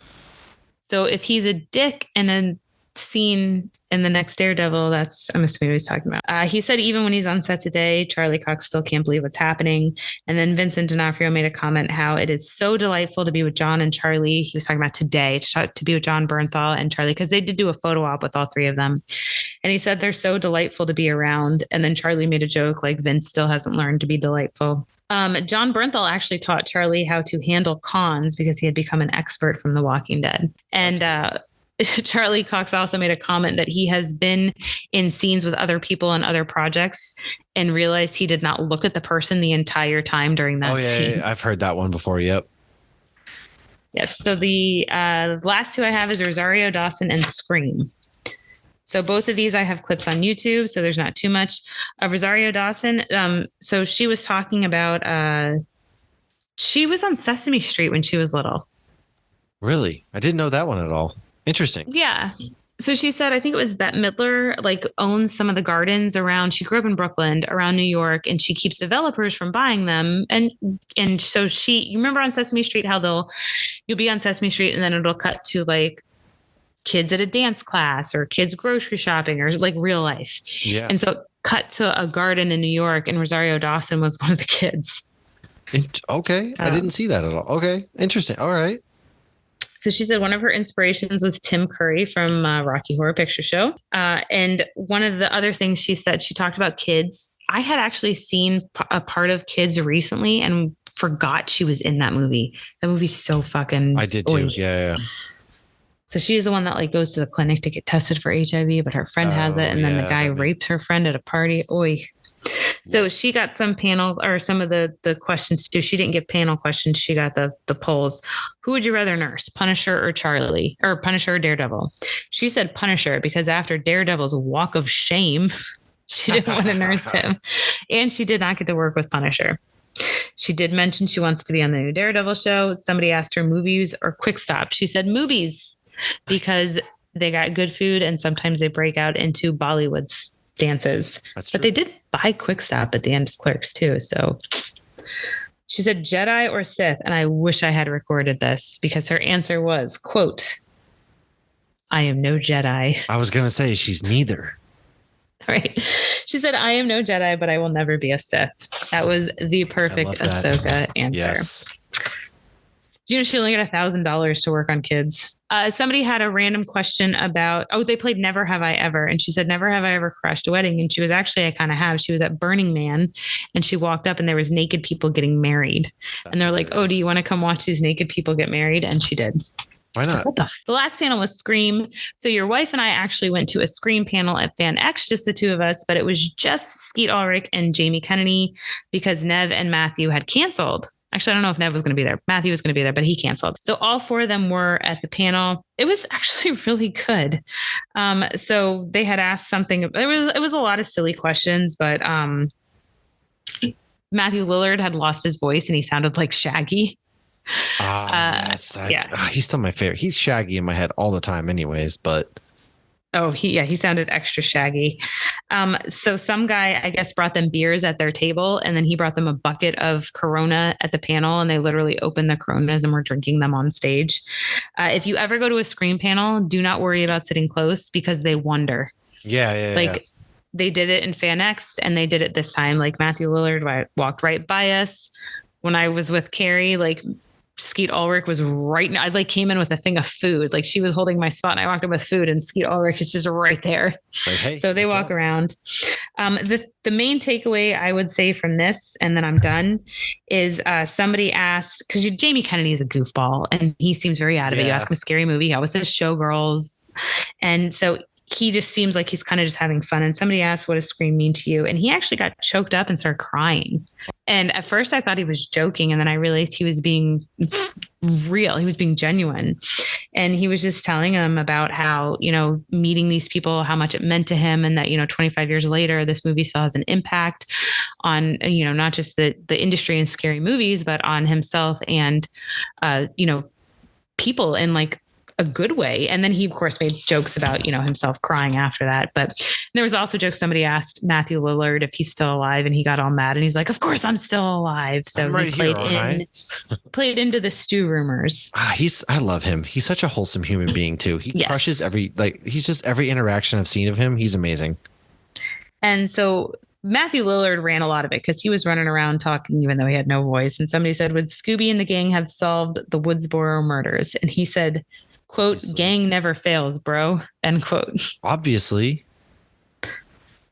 So if he's a dick in a scene in the next Daredevil, I'm assuming what he's talking about. He said even when he's on set today, Charlie Cox still can't believe what's happening. And then Vincent D'Onofrio made a comment how it is so delightful to be with John and Charlie. He was talking about today to be with John Bernthal and Charlie because they did do a photo op with all three of them. And he said they're so delightful to be around. And then Charlie made a joke like Vince still hasn't learned to be delightful. John Bernthal actually taught Charlie how to handle cons because he had become an expert from The Walking Dead. And Charlie Cox also made a comment that he has been in scenes with other people on other projects and realized he did not look at the person the entire time during that scene. Yeah, I've heard that one before. Yep. Yes. So the last two I have is Rosario Dawson and Scream. So both of these I have clips on YouTube, so there's not too much. Rosario Dawson, so she was talking about, she was on Sesame Street when she was little. Really? I didn't know that one at all. Interesting. Yeah. So she said, I think it was Bette Midler, like owns some of the gardens around, she grew up in Brooklyn, around New York, and she keeps developers from buying them. And so you remember on Sesame Street how you'll be on Sesame Street and then it'll cut to like kids at a dance class or kids grocery shopping or like real life. Yeah. And so it cut to a garden in New York and Rosario Dawson was one of the kids. Okay. I didn't see that at all. Okay. Interesting. All right. So she said one of her inspirations was Tim Curry from Rocky Horror Picture Show. And one of the other things she said, she talked about kids. I had actually seen a part of Kids recently and forgot she was in that movie. That movie's so fucking... I did too. Yeah. So she's the one that like goes to the clinic to get tested for HIV, but her friend has it. And then the guy rapes her friend at a party. Oy. So she got some panel or some of the questions too. She didn't get panel questions. She got the polls. Who would you rather nurse, Punisher or Charlie, or Punisher or Daredevil? She said Punisher because after Daredevil's walk of shame, she didn't want to nurse him. And she did not get to work with Punisher. She did mention she wants to be on the new Daredevil show. Somebody asked her movies or Quick Stop. She said movies because they got good food and sometimes they break out into Bollywood dances. But they did buy Quick Stop at the end of Clerks too. So she said Jedi or Sith. And I wish I had recorded this because her answer was, quote, I am no Jedi. I was going to say she's neither. Right. She said, I am no Jedi, but I will never be a Sith. That was the perfect Ahsoka answer. Yes. Do you know she only got $1,000 to work on Kids? Somebody had a random question about, they played Never Have I Ever. And she said, never have I ever crashed a wedding. And she was actually, I kind of have. She was at Burning Man and she walked up and there was naked people getting married. And they're like, do you want to come watch these naked people get married? And she did. Why not? So the last panel was Scream. So your wife and I actually went to a Scream panel at Fan X, just the two of us, but it was just Skeet Ulrich and Jamie Kennedy because Nev and Matthew had canceled. Actually, I don't know if Nev was going to be there. Matthew was going to be there, but he canceled. So all four of them were at the panel. It was actually really good. So they had asked something. It was a lot of silly questions, but Matthew Lillard had lost his voice and he sounded like Shaggy. Yes. He's still my favorite. He's Shaggy in my head all the time anyways, but... he sounded extra Shaggy. So some guy, I guess, brought them beers at their table and then he brought them a bucket of Corona at the panel and they literally opened the Coronas and were drinking them on stage. If you ever go to a Scream panel, do not worry about sitting close because they wonder. Yeah. They did it in Fan X and they did it this time. Like Matthew Lillard walked right by us. When I was with Carrie, like Skeet Ulrich was right now. I like came in with a thing of food. Like she was holding my spot and I walked in with food and Skeet Ulrich is just right there. Like, hey, so they walk around. The main takeaway I would say from this, and then I'm done, is somebody asked, because Jamie Kennedy is a goofball and he seems very out of it. You ask him a scary movie. He always says Showgirls. And so he just seems like he's kind of just having fun. And somebody asked, what does Scream mean to you? And he actually got choked up and started crying. And at first I thought he was joking. And then I realized he was being real. He was being genuine. And he was just telling them about how, meeting these people, how much it meant to him. And that, 25 years later, this movie still has an impact on, not just the industry and scary movies, but on himself and, people in like a good way. And then he, of course, made jokes about, himself crying after that. But there was also jokes. Somebody asked Matthew Lillard if he's still alive and he got all mad and he's like, of course I'm still alive. So right he played into the Stu rumors. I love him. He's such a wholesome human being too. He crushes he's just every interaction I've seen of him. He's amazing. And so Matthew Lillard ran a lot of it because he was running around talking even though he had no voice. And somebody said, would Scooby and the gang have solved the Woodsboro murders? And he said, quote, obviously. Gang never fails, bro, end quote. Obviously.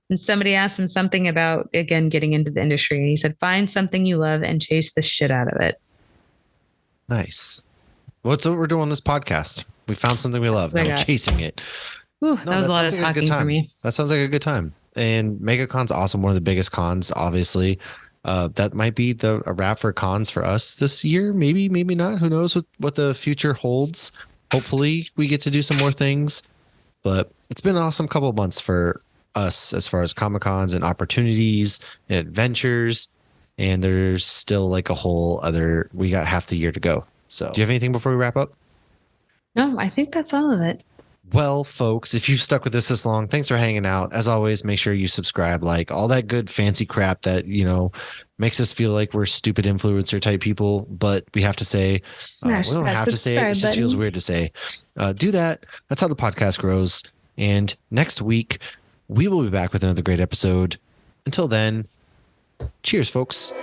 And somebody asked him something about, again, getting into the industry. And he said, find something you love and chase the shit out of it. Nice. What's what we're doing on this podcast? We found something we love and we're chasing it. Ooh, that was a lot of talking for me. That sounds like a good time. And Megacon's awesome. One of the biggest cons, obviously. That might be a wrap for cons for us this year. Maybe not. Who knows what the future holds. Hopefully we get to do some more things, but it's been an awesome couple of months for us as far as Comic-Cons and opportunities and adventures. And there's still like we got half the year to go. So do you have anything before we wrap up? No, I think that's all of it. Well, folks, if you've stuck with us this long, thanks for hanging out. As always, make sure you subscribe, like all that good fancy crap that, makes us feel like we're stupid influencer type people. But we have to say, we don't have to say it. It just feels weird to say. Do that. That's how the podcast grows. And next week, we will be back with another great episode. Until then, cheers, folks.